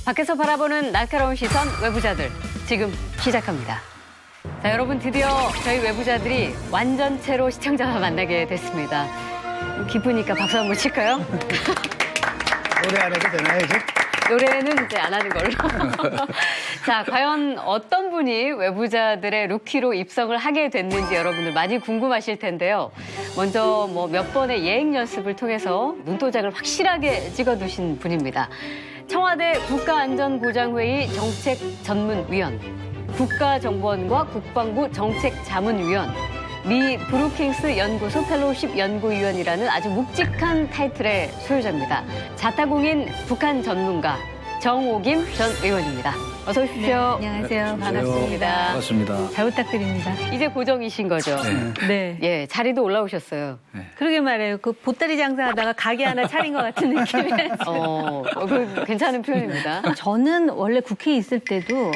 밖에서 바라보는 날카로운 시선 외부자들 지금 시작합니다. 자, 여러분 드디어 저희 외부자들이 완전체로 시청자와 만나게 됐습니다. 기쁘니까 박수 한번 칠까요? 노래 안 해도 되나요, 이제? 노래는 이제 안 하는 걸로. 자, 과연 어떤 분이 외부자들의 루키로 입성을 하게 됐는지 여러분들 많이 궁금하실 텐데요. 먼저 몇 번의 예행 연습을 통해서 눈도장을 확실하게 찍어두신 분입니다. 청와대 국가안전보장회의 정책전문위원, 국가정보원과 국방부 정책자문위원, 미 브루킹스 연구소 펠로우십 연구위원이라는 아주 묵직한 타이틀의 소유자입니다. 자타공인 북한 전문가 정오김 전 의원입니다. 어서 오십시오. 네, 안녕하세요. 반갑습니다. 반갑습니다. 잘 부탁드립니다. 이제 고정이신 거죠? 네. 예, 자리도 올라오셨어요. 그러게 말해요. 그 보따리 장사하다가 가게 하나 차린 것 같은 느낌이에요. 그 괜찮은 표현입니다. 저는 원래 국회에 있을 때도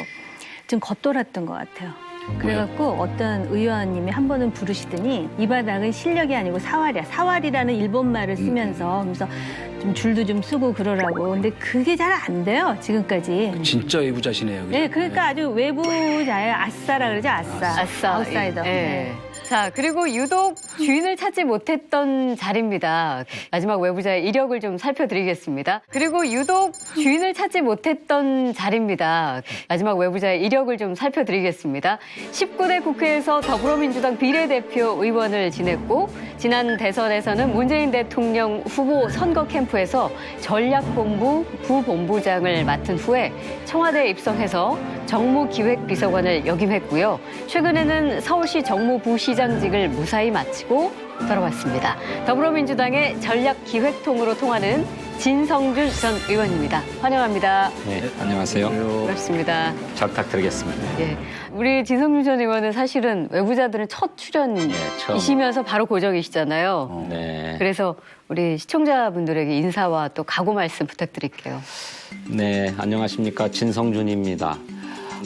좀 겉돌았던 것 같아요. 그래갖고 어떤 의원님이 한 번은 부르시더니 이 바닥은 실력이 아니고 사활이야. 사활이라는 일본 말을 쓰면서 그래서 좀 줄도 좀 쓰고 그러라고. 근데 그게 잘 안 돼요, 지금까지. 진짜 외부자시네요. 그죠? 네, 그러니까 아주 외부자예요. 아싸라 그러죠, 아싸. 아싸. 아웃사이더. 예. 네. 자, 그리고 유독 주인을 찾지 못했던 자리입니다. 마지막 외부자의 이력을 좀 살펴드리겠습니다. 그리고 유독 주인을 찾지 못했던 자리입니다. 마지막 외부자의 이력을 좀 살펴드리겠습니다. 19대 국회에서 더불어민주당 비례대표 의원을 지냈고 지난 대선에서는 문재인 대통령 후보 선거 캠프에서 전략본부 부본부장을 맡은 후에 청와대에 입성해서 정무기획비서관을 역임했고요. 최근에는 서울시 정무부시장직을 무사히 마치고 돌아왔습니다. 더불어민주당의 전략기획통으로 통하는 진성준 전 의원입니다. 환영합니다. 네, 안녕하세요. 반갑습니다. 잘 부탁드리겠습니다. 예, 우리 진성준 전 의원은 사실은 외부자들은 첫 출연이시면서 바로 고정이시잖아요. 네. 그래서 우리 시청자분들에게 인사와 또 각오 말씀 부탁드릴게요. 네, 안녕하십니까. 진성준입니다.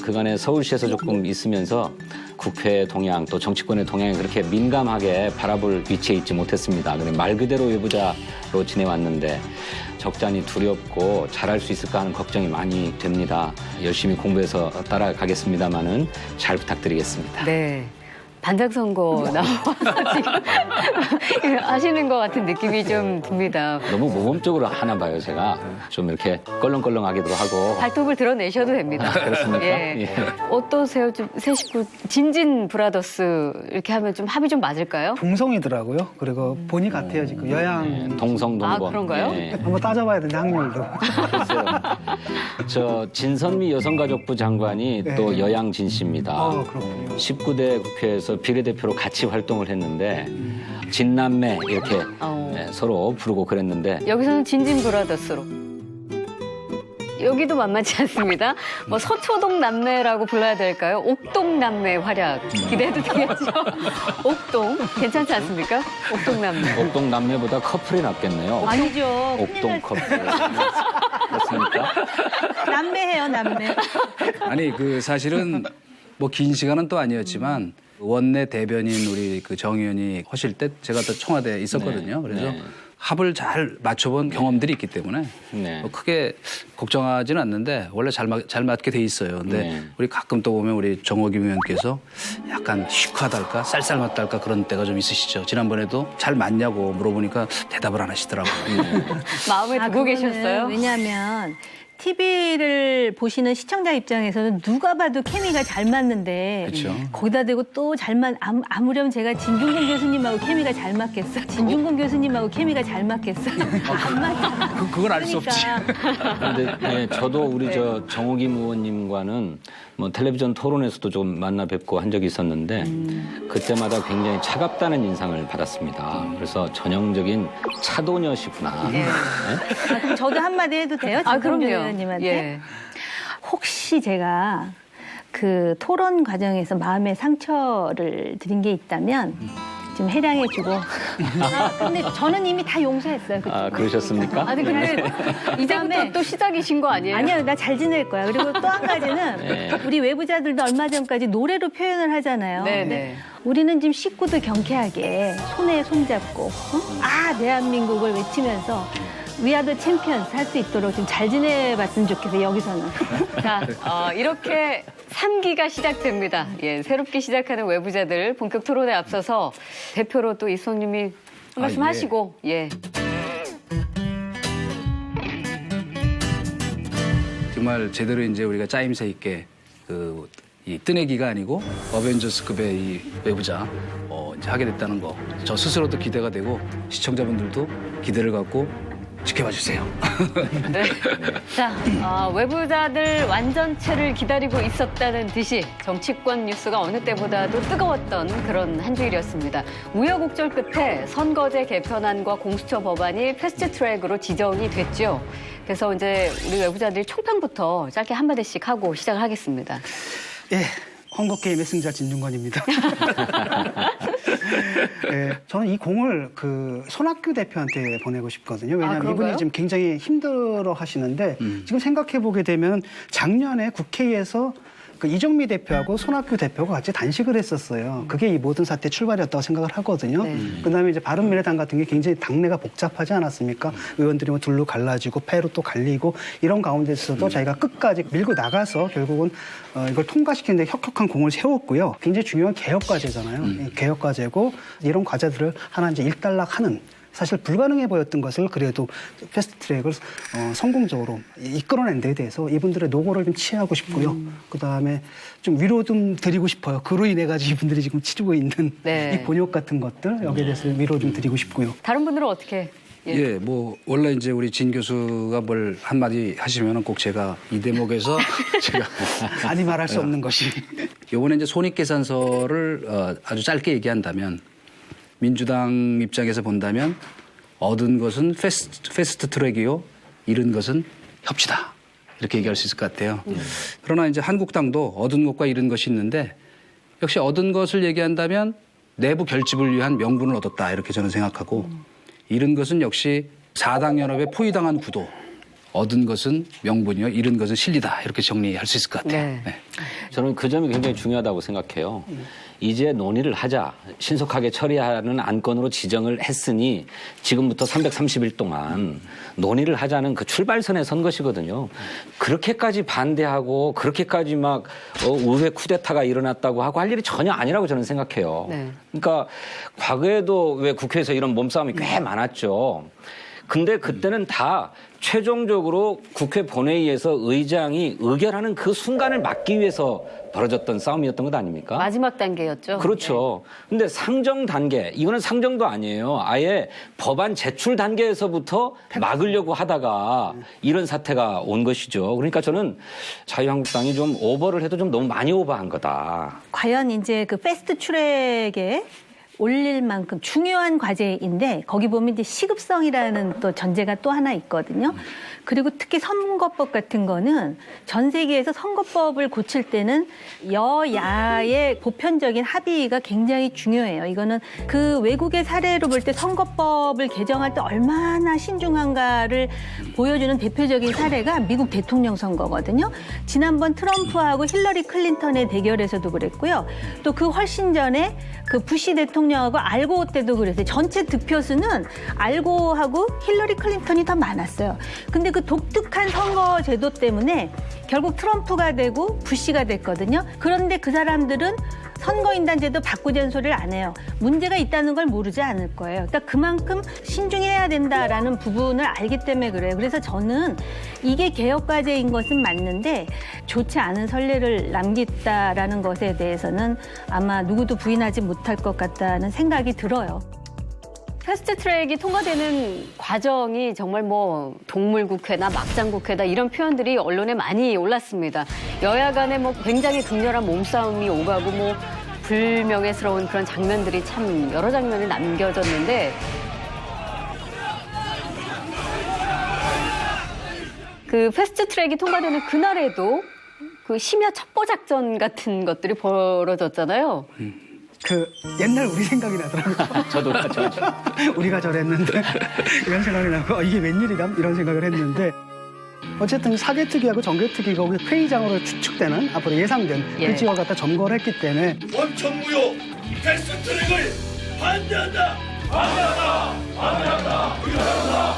그간에 서울시에서 조금 있으면서 국회 동향 또 정치권의 동향에 그렇게 민감하게 바라볼 위치에 있지 못했습니다. 말 그대로 외부자로 지내왔는데 적잖이 두렵고 잘할 수 있을까 하는 걱정이 많이 됩니다. 열심히 공부해서 따라가겠습니다마는 잘 부탁드리겠습니다. 네. 반장 선거 나와서 지금 하시는 것 같은 느낌이 좀 듭니다. 너무 모범적으로 하나 봐요, 제가. 좀 이렇게 껄렁껄렁하기도 하고. 발톱을 드러내셔도 됩니다. 그렇습니까? 예. 예. 어떠세요? 좀 새 식구 진진 브라더스 이렇게 하면 좀 합이 좀 맞을까요? 동성이더라고요. 그리고 본이 같아요, 지금. 여양. 네, 동성동본. 아, 그런가요? 예. 한번 따져봐야 되는데, 확률도. 글쎄요. 저 진선미 여성가족부 장관이 네. 또 여양진 씨입니다. 그렇군요. 19대 국회에서 비례대표로 같이 활동을 했는데 진남매 이렇게 네, 서로 부르고 그랬는데 여기서는 진진 브라더스로. 여기도 만만치 않습니다. 서초동 남매라고 불러야 될까요? 옥동 남매 활약 기대해도 되겠죠? 옥동 괜찮지 않습니까? 옥동 남매. 옥동 남매보다 커플이 낫겠네요. 아니죠. 옥동 커플. 맞습니까? 남매해요, 남매. 아니 그 사실은 뭐 긴 시간은 또 아니었지만 원내 대변인 우리 그 정 의원이 하실 때 제가 또 청와대에 있었거든요. 네. 그래서 네. 합을 잘 맞춰본 경험들이 있기 때문에 네. 뭐 크게 걱정하지는 않는데 원래 잘 맞게 돼 있어요. 근데 네. 우리 가끔 또 보면 우리 정호김 의원께서 약간 시크하달까 쌀쌀맞달까 그런 때가 좀 있으시죠. 지난번에도 잘 맞냐고 물어보니까 대답을 안 하시더라고요. 마음에 두고 그거는 계셨어요? 왜냐하면 TV를 보시는 시청자 입장에서는 누가 봐도 케미가 잘 맞는데 그렇죠. 거기다 대고 또 아무렴 제가 진중근 교수님하고 케미가 잘 맞겠어? 진중근 교수님하고 케미가 잘 맞겠어? 안 맞아. 그건 알 수 없지. 그런데 네, 저도 우리 저 정호김 의원님과는 뭐 텔레비전 토론에서도 좀 만나 뵙고 한 적이 있었는데 그때마다 굉장히 차갑다는 인상을 받았습니다. 그래서 전형적인 차도녀시구나. 예. 네? 그럼 저도 한마디 해도 돼요? 아, 진중근 그럼요. 의원님한테? 예. 혹시 제가 그 토론 과정에서 마음의 상처를 드린 게 있다면 좀 해량해주고. 근데 저는 이미 다 용서했어요. 그때. 아, 그러셨습니까? 아니 근데 이제부터 또 시작이신 거 아니에요? 아니요, 나 잘 지낼 거야. 그리고 또 한 가지는 네. 우리 외부자들도 얼마 전까지 노래로 표현을 하잖아요. 네네. 근데 우리는 지금 식구도 경쾌하게 손에 손잡고 아 대한민국을 외치면서 위아더 챔피언스 할 수 있도록 좀 잘 지내봤으면 좋겠어요, 여기서는. 자, 이렇게 3기가 시작됩니다. 예, 새롭게 시작하는 외부자들 본격 토론에 앞서서 대표로 또 이수호님이 한 말씀 예. 하시고, 예. 정말 제대로 이제 우리가 짜임새 있게 이 뜨내기가 아니고 어벤져스급의 이 외부자 이제 하게 됐다는 거 저 스스로도 기대가 되고 시청자분들도 기대를 갖고 지켜봐 주세요. 네. 자, 외부자들 완전체를 기다리고 있었다는 듯이 정치권 뉴스가 어느 때보다도 뜨거웠던 그런 한 주일이었습니다. 우여곡절 끝에 선거제 개편안과 공수처 법안이 패스트트랙으로 지정이 됐죠. 그래서 이제 우리 외부자들이 총평부터 짧게 한마디씩 하고 시작을 하겠습니다. 예, 헝거게임의 승자 진중권입니다. 예, 저는 이 공을 손학규 대표한테 보내고 싶거든요. 왜냐하면 그런가요? 이분이 지금 굉장히 힘들어 하시는데 지금 생각해 보게 되면 작년에 국회에서 이정미 대표하고 손학규 대표가 같이 단식을 했었어요. 그게 이 모든 사태의 출발이었다고 생각을 하거든요. 네. 그다음에 이제 바른미래당 같은 게 굉장히 당내가 복잡하지 않았습니까? 의원들이 뭐 둘로 갈라지고 패로 또 갈리고 이런 가운데서도 자기가 끝까지 밀고 나가서 결국은 이걸 통과시키는 데 혁혁한 공을 세웠고요. 굉장히 중요한 개혁과제잖아요. 개혁과제고 이런 과제들을 하나 이제 일단락하는 사실 불가능해 보였던 것을 그래도 패스트트랙을 성공적으로 이끌어낸 데 대해서 이분들의 노고를 좀 치하고 싶고요. 그다음에 좀 위로 좀 드리고 싶어요. 그로 인해 가지고 이분들이 지금 치르고 있는 네. 이 곤욕 같은 것들 여기에 대해서 위로 좀 드리고 싶고요. 다른 분들은 어떻게? 예, 뭐 원래 이제 우리 진 교수가 뭘 한마디 하시면은 꼭 제가 이 대목에서 제가 아니 말할 수 없는 것이. 요번에 이제 손익계산서를 아주 짧게 얘기한다면 민주당 입장에서 본다면 얻은 것은 패스트 트랙이요, 잃은 것은 협치다. 이렇게 얘기할 수 있을 것 같아요. 그러나 이제 한국당도 얻은 것과 잃은 것이 있는데 역시 얻은 것을 얘기한다면 내부 결집을 위한 명분을 얻었다. 이렇게 저는 생각하고 잃은 것은 역시 4당 연합에 포위당한 구도. 얻은 것은 명분이요, 잃은 것은 실리다. 이렇게 정리할 수 있을 것 같아요. 네. 네. 저는 그 점이 굉장히 중요하다고 생각해요. 이제 논의를 하자. 신속하게 처리하는 안건으로 지정을 했으니 지금부터 330일 동안 논의를 하자는 그 출발선에 선 것이거든요. 그렇게까지 반대하고 그렇게까지 막 의회 쿠데타가 일어났다고 하고 할 일이 전혀 아니라고 저는 생각해요. 네. 그러니까 과거에도 왜 국회에서 이런 몸싸움이 꽤 많았죠. 근데 그때는 다 최종적으로 국회 본회의에서 의장이 의결하는 그 순간을 막기 위해서 벌어졌던 싸움이었던 것 아닙니까? 마지막 단계였죠. 그렇죠. 근데 상정 단계, 이거는 상정도 아니에요. 아예 법안 제출 단계에서부터 막으려고 하다가 이런 사태가 온 것이죠. 그러니까 저는 자유한국당이 좀 오버를 해도 좀 너무 많이 오버한 거다. 과연 이제 그 패스트 트랙에 올릴 만큼 중요한 과제인데 거기 보면 이제 시급성이라는 또 전제가 또 하나 있거든요. 그리고 특히 선거법 같은 거는 전 세계에서 선거법을 고칠 때는 여야의 보편적인 합의가 굉장히 중요해요. 이거는 그 외국의 사례로 볼 때 선거법을 개정할 때 얼마나 신중한가를 보여주는 대표적인 사례가 미국 대통령 선거거든요. 지난번 트럼프하고 힐러리 클린턴의 대결에서도 그랬고요. 또 그 훨씬 전에 그 부시 대통령하고 알고 때도 그랬어요. 전체 득표수는 알고하고 힐러리 클린턴이 더 많았어요. 근데 그 독특한 선거 제도 때문에 결국 트럼프가 되고 부시가 됐거든요. 그런데 그 사람들은 선거인단 제도 바꾸자는 소리를 안 해요. 문제가 있다는 걸 모르지 않을 거예요. 그러니까 그만큼 신중해야 된다라는 부분을 알기 때문에 그래요. 그래서 저는 이게 개혁과제인 것은 맞는데 좋지 않은 선례를 남겼다라는 것에 대해서는 아마 누구도 부인하지 못할 것 같다는 생각이 들어요. 패스트트랙이 통과되는 과정이 정말 뭐 동물국회나 막장국회다 이런 표현들이 언론에 많이 올랐습니다. 여야 간에 뭐 굉장히 극렬한 몸싸움이 오가고 뭐 불명예스러운 그런 장면들이 참 여러 장면이 남겨졌는데 그 패스트트랙이 통과되는 그날에도 그 심야 첩보 작전 같은 것들이 벌어졌잖아요. 옛날 우리 생각이 나더라고요. 저도 우리가 저랬는데 이런 생각이 나고 이게 웬일이람 이런 생각을 했는데 어쨌든 사개특위하고 정개특위가 회의장으로 추측되는 앞으로 예상된 그 지역을 갖다 점거를 했기 때문에 원천무효 패스트트랙을 반대한다. 반대한다. 반대한다. 반대한다.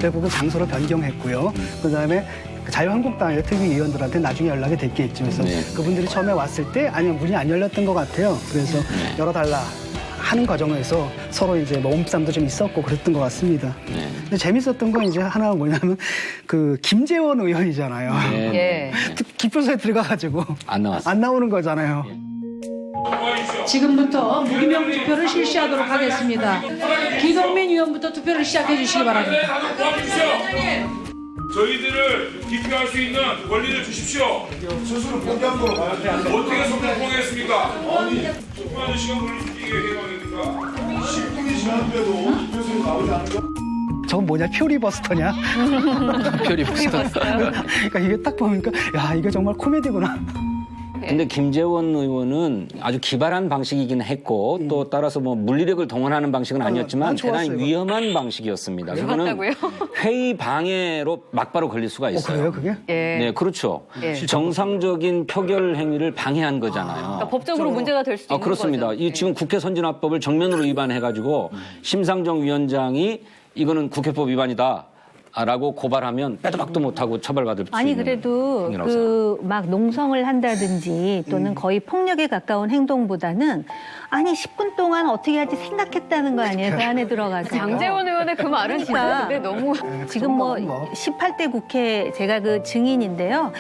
결국은 장소를 변경했고요. 그다음에 자유한국당의 특위위원들한테 나중에 연락이 됐겠죠. 그래서 그분들이 처음에 왔을 때 아니면 문이 안 열렸던 것 같아요. 그래서 열어달라 하는 과정에서 서로 이제 몸싸움도 좀 있었고 그랬던 것 같습니다. 근데 재밌었던 건 이제 하나가 뭐냐면 그 김재원 의원이잖아요. 예. 기표소에 들어가가지고 안 나왔어요. 안 나오는 거잖아요. 지금부터 무기명 투표를 실시하도록 하겠습니다. 기동민 의원부터 투표를 시작해 주시기 바랍니다. 저희들을 기표할 수 있는 권리를 주십시오. 스스로 포기한 거로 봐야 돼. 어떻게 손을 포기했습니까? 수많은 시간 걸리게 해봤습니까? 10분이 지났는데도 기표소에 나오지 않은 거? 저건 뭐냐, 표리버스터냐? 표리버스터. 그러니까 이게 딱 보니까 야, 이게 정말 코미디구나. 근데 김재원 의원은 아주 기발한 방식이긴 했고 또 따라서 뭐 물리력을 동원하는 방식은 아니었지만 난 좋았어요, 대단히 위험한 방식이었습니다. 위험하다고요? 회의 방해로 막바로 걸릴 수가 있어요. 그래요, 그게? 예. 네, 그렇죠. 예. 정상적인 표결 행위를 방해한 거잖아요. 그러니까 법적으로 문제가 될 수도 있는 그렇습니다. 거죠. 이 지금 국회 선진화법을 정면으로 위반해가지고 심상정 위원장이 이거는 국회법 위반이다. 라고 고발하면 빼도 박도 못하고 처벌받을 수 아니 있는 그래도 행위라고 그 막 농성을 한다든지 또는 거의 폭력에 가까운 행동보다는 아니 10분 동안 어떻게 할지 생각했다는 거 아니에요? 그 안에 들어가서. 장재원 의원의 그 말은 진짜 그러니까 근데 너무 지금 뭐 18대 국회 제가 그 증인인데요.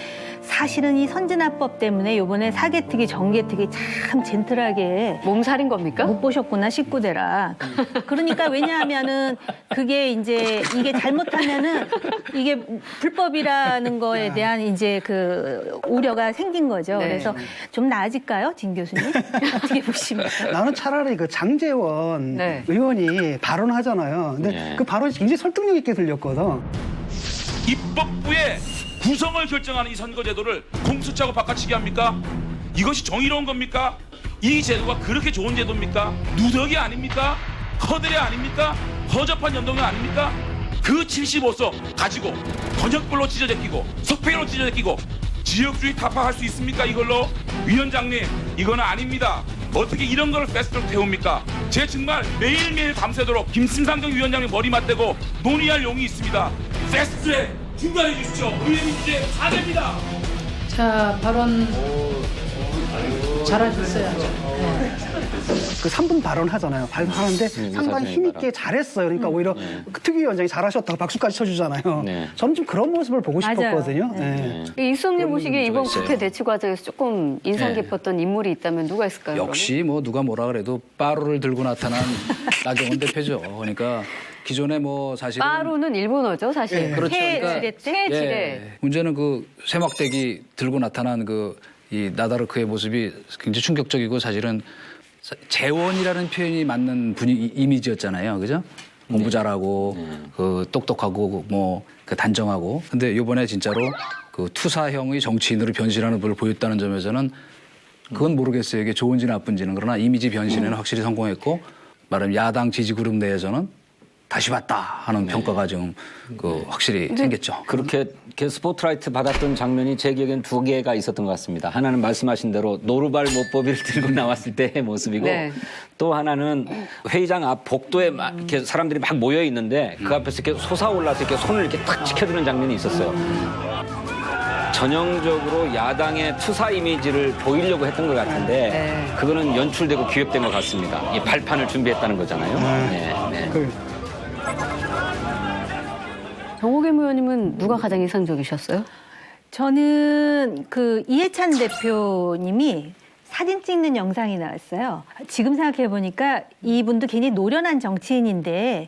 사실은 이 선진화법 때문에 이번에 사개특위, 정개특위 참 젠틀하게 몸살인 겁니까? 못 보셨구나, 식구대라. 그러니까 왜냐하면은 그게 이제 이게 잘못하면은 이게 불법이라는 거에 대한 이제 그 우려가 생긴 거죠. 네. 그래서 좀 나아질까요, 진 교수님? 어떻게 보십니까? 나는 차라리 그 장재원 네. 의원이 발언하잖아요. 근데 네. 그 발언이 굉장히 설득력 있게 들렸거든. 입법부의 구성을 결정하는 이 선거제도를 공수처하고 바꿔치기 합니까? 이것이 정의로운 겁니까? 이 제도가 그렇게 좋은 제도입니까? 누더기 아닙니까? 허드레 아닙니까? 허접한 연동형 아닙니까? 그 75석 가지고 권역별로 찢어제끼고 석패로 찢어제끼고 지역주의 타파할 수 있습니까? 이걸로? 위원장님, 이거는 아닙니다. 어떻게 이런 걸 패스트로 태웁니까? 제 정말 매일매일 밤새도록 김신상정 위원장님 머리 맞대고 논의할 용이 있습니다. 패스트에 중단해 주십시오. 의원님 이제 4대입니다. 자, 발언 잘하셨어요. 그 3분 발언하잖아요. 발언하는데 상당히 사전에 힘있게 잘했어요. 그러니까 오히려 그 특위위원장이 잘하셨다고 박수까지 쳐주잖아요. 네. 저는 좀 그런 모습을 보고 맞아요. 싶었거든요. 네. 네. 이수영님 보시기에 이번 문제가 국회 있어요. 대치 과정에서 조금 인상 네. 깊었던 인물이 있다면 누가 있을까요? 역시 뭐 누가 뭐라 그래도 빠루를 들고 나타난 나경원 대표죠. 그러니까 기존에 뭐 사실은 빠루는 일본어죠, 사실. 예. 그렇죠. 그러니까 지뢰 때? 최지뢰. 예. 문제는 그 쇠막대기 들고 나타난 그 이 나다르크의 모습이 굉장히 충격적이고 사실은 재원이라는 표현이 맞는 이미지였잖아요. 그죠? 공부 잘하고 그 똑똑하고 뭐 그 단정하고. 근데 이번에 진짜로 그 투사형의 정치인으로 변신하는 걸 보였다는 점에서는 그건 모르겠어요. 이게 좋은지 나쁜지는. 그러나 이미지 변신에는 확실히 성공했고 말하면 야당 지지 그룹 내에서는 다시 봤다 하는 평가가 좀 그 확실히 생겼죠. 그렇게 스포트라이트 받았던 장면이 제 기억엔 두 개가 있었던 것 같습니다. 하나는 말씀하신 대로 노루발 못법이를 들고 나왔을 때의 모습이고 네. 또 하나는 회의장 앞 복도에 막 이렇게 사람들이 막 모여 있는데 그 앞에서 이렇게 솟아올라서 이렇게 손을 이렇게 탁 지켜주는 장면이 있었어요. 전형적으로 야당의 투사 이미지를 보이려고 했던 것 같은데 네. 그거는 연출되고 기획된 것 같습니다. 이 발판을 준비했다는 거잖아요. 네, 네. 정호겸 의원님은 누가 가장 인상적이셨어요? 저는 그 이해찬 대표님이 사진 찍는 영상이 나왔어요. 지금 생각해 보니까 이분도 굉장히 노련한 정치인인데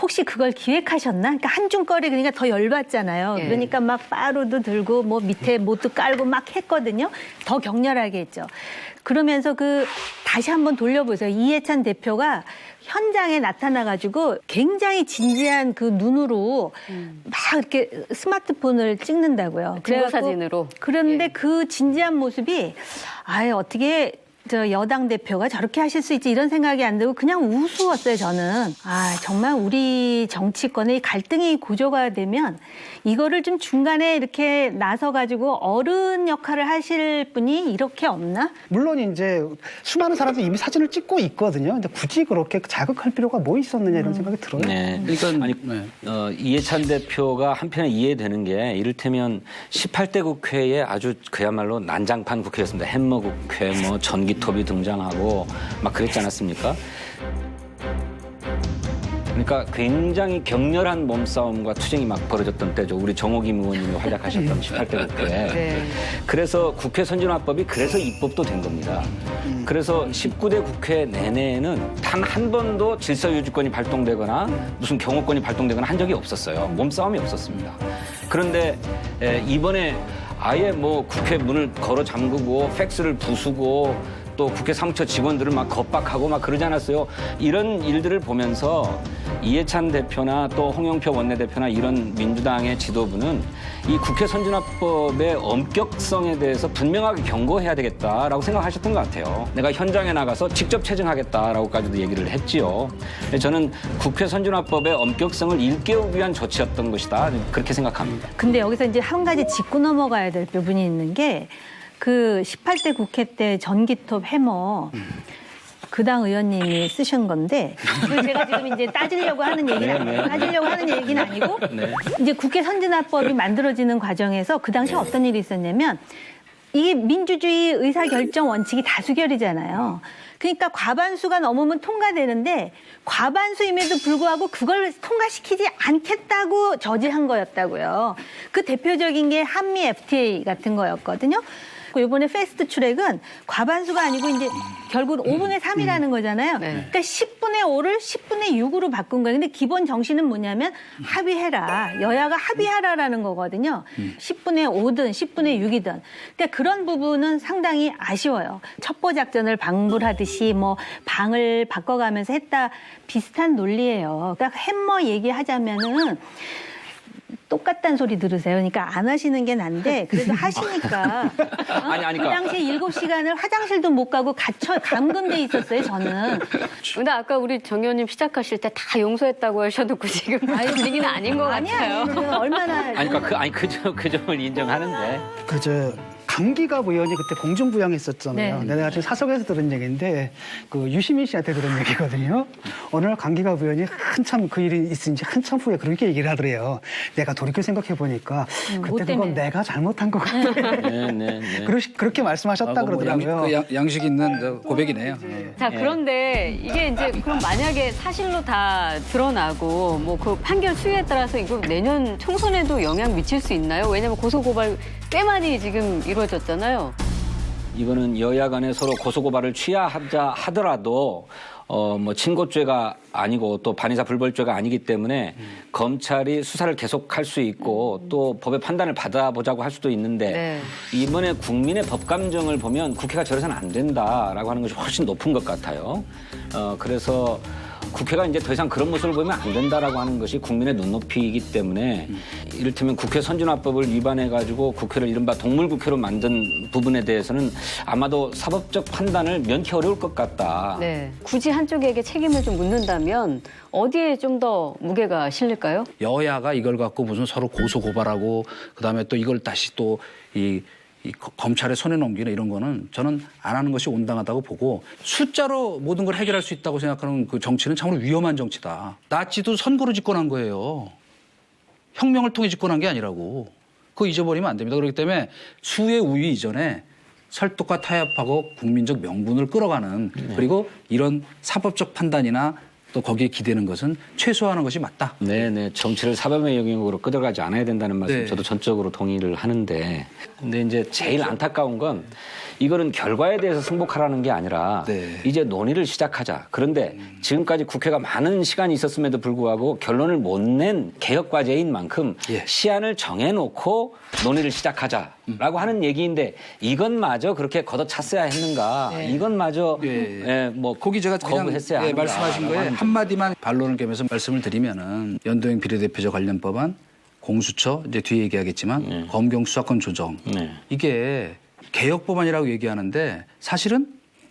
혹시 그걸 기획하셨나? 그러니까 한중거리 그러니까 더 열받잖아요. 예. 그러니까 막 빠루도 들고 뭐 밑에 못도 깔고 막 했거든요. 더 격렬하게 했죠. 그러면서 그 다시 한번 돌려보세요. 이해찬 대표가 현장에 나타나가지고 굉장히 진지한 그 눈으로 막 이렇게 스마트폰을 찍는다고요. 증거 사진으로. 그런데 예. 그 진지한 모습이 아예 어떻게 저 여당 대표가 저렇게 하실 수 있지 이런 생각이 안 들고 그냥 우스웠어요, 저는. 아, 정말 우리 정치권의 갈등이 고조가 되면 이거를 좀 중간에 이렇게 나서가지고 어른 역할을 하실 분이 이렇게 없나? 물론 이제 수많은 사람들이 이미 사진을 찍고 있거든요. 근데 굳이 그렇게 자극할 필요가 뭐 있었느냐 이런 생각이 들어요. 네. 그러니까 아니, 네. 이해찬 대표가 한편에 이해되는 게 이를테면 18대 국회에 아주 그야말로 난장판 국회였습니다. 햄머 국회, 뭐 전기톱이 등장하고 막 그랬지 않았습니까? 그러니까 굉장히 격렬한 몸싸움과 투쟁이 막 벌어졌던 때죠. 우리 정호김 의원님이 활약하셨던 18대 국회. 네. 그래서 국회 선진화법이 그래서 입법도 된 겁니다. 그래서 19대 국회 내내에는 단 한 번도 질서유지권이 발동되거나 무슨 경호권이 발동되거나 한 적이 없었어요. 몸싸움이 없었습니다. 그런데 이번에 아예 뭐 국회 문을 걸어 잠그고 팩스를 부수고 또 국회 사무처 직원들을 막 겁박하고 막 그러지 않았어요. 이런 일들을 보면서 이해찬 대표나 또 홍영표 원내대표나 이런 민주당의 지도부는 이 국회 선진화법의 엄격성에 대해서 분명하게 경고해야 되겠다라고 생각하셨던 것 같아요. 내가 현장에 나가서 직접 체증하겠다라고까지도 얘기를 했지요. 저는 국회 선진화법의 엄격성을 일깨우기 위한 조치였던 것이다. 그렇게 생각합니다. 근데 여기서 이제 한 가지 짚고 넘어가야 될 부분이 있는 게 그 18대 국회 때 전기톱 해머 그 당 의원님이 쓰신 건데 그걸 제가 지금 이제 따지려고 하는 얘기는 아니고 따지려고 하는 얘기는 아니고 이제 국회 선진화법이 만들어지는 과정에서 그 당시에 어떤 일이 있었냐면 이게 민주주의 의사결정 원칙이 다수결이잖아요. 그러니까 과반수가 넘으면 통과되는데 과반수임에도 불구하고 그걸 통과시키지 않겠다고 저지한 거였다고요. 그 대표적인 게 한미 FTA 같은 거였거든요. 이번에 패스트 트랙은 과반수가 아니고 이제 결국 5분의 3이라는 거잖아요. 네. 그러니까 10분의 5를 10분의 6으로 바꾼 거예요. 근데 기본 정신은 뭐냐면 합의해라. 여야가 합의하라라는 거거든요. 10분의 5든 10분의 6이든. 그러니까 그런 부분은 상당히 아쉬워요. 첩보 작전을 방불하듯이 뭐 방을 바꿔가면서 했다 비슷한 논리예요. 그러니까 햄머 얘기하자면은 똑같다는 소리 들으세요. 그러니까 안 하시는 게 난데 그래도 하시니까 아니, 그 당시에 7시간을 화장실도 못 가고 감금돼 있었어요, 저는. 근데 아까 우리 정 의원님 시작하실 때 다 용서했다고 하셔놓고 지금 분위기는 아닌 것 같아요. 아니야. 얼마나 아니, 그러니까 그 점을 인정하는데. 그저 강기갑 의원이 그때 공중부양했었잖아요. 네. 내가 지금 사석에서 들은 얘기인데 그 유시민 씨한테 들은 얘기거든요. 어느 날 강기갑 의원이 한참 그 일이 있은 지 한참 후에 그렇게 얘기를 하더래요. 내가 돌이켜 생각해 보니까 그때 그건 내가 잘못한 것 같아. 네. 그렇게 말씀하셨다 그러더라고요. 양식 있는 고백이네요. 자, 그런데 이게 이제 그럼 만약에 사실로 다 드러나고 뭐 그 판결 수위에 따라서 이거 내년 총선에도 영향 미칠 수 있나요? 왜냐면 고소고발 꽤 많이 지금 이루어졌잖아요. 이거는 여야 간에 서로 고소고발을 취하자 하더라도 뭐 친고죄가 아니고 또 반의사 불벌죄가 아니기 때문에 검찰이 수사를 계속할 수 있고 또 법의 판단을 받아보자고 할 수도 있는데 네. 이번에 국민의 법 감정을 보면 국회가 저래서는 안 된다라고 하는 것이 훨씬 높은 것 같아요. 그래서 국회가 이제 더 이상 그런 모습을 보면 안 된다라고 하는 것이 국민의 눈높이이기 때문에 이를테면 국회 선진화법을 위반해가지고 국회를 이른바 동물국회로 만든 부분에 대해서는 아마도 사법적 판단을 면키 어려울 것 같다. 네. 굳이 한쪽에게 책임을 좀 묻는다면 어디에 좀 더 무게가 실릴까요? 여야가 이걸 갖고 무슨 서로 고소 고발하고 그다음에 또 이걸 다시 또 이 검찰의 손에 넘기는 이런 거는 저는 안 하는 것이 온당하다고 보고 숫자로 모든 걸 해결할 수 있다고 생각하는 그 정치는 참으로 위험한 정치다. 나치도 선거로 집권한 거예요. 혁명을 통해 집권한 게 아니라고. 그거 잊어버리면 안 됩니다. 그렇기 때문에 수의 우위 이전에 설득과 타협하고 국민적 명분을 끌어가는 그리고 이런 사법적 판단이나 또 거기에 기대는 것은 최소화하는 것이 맞다. 네네. 정치를 사법의 영역으로 끌어가지 않아야 된다는 말씀 네. 저도 전적으로 동의를 하는데 근데 이제 제일 안타까운 건 이거는 결과에 대해서 승복하라는 게 아니라 이제 논의를 시작하자. 그런데 지금까지 국회가 많은 시간이 있었음에도 불구하고 결론을 못 낸 개혁 과제인 만큼 시한을 정해놓고 논의를 시작하자라고 하는 얘기인데 이것마저 그렇게 걷어찼어야 했는가? 이것마저 뭐 거기 제가 그냥 거부했어야 하는가? 말씀하신 거에 한마디만 반론을 겸해서 말씀을 드리면은 연동형 비례대표제 관련 법안, 공수처 이제 뒤에 얘기하겠지만 검경 수사권 조정 이게 개혁 법안이라고 얘기하는데 사실은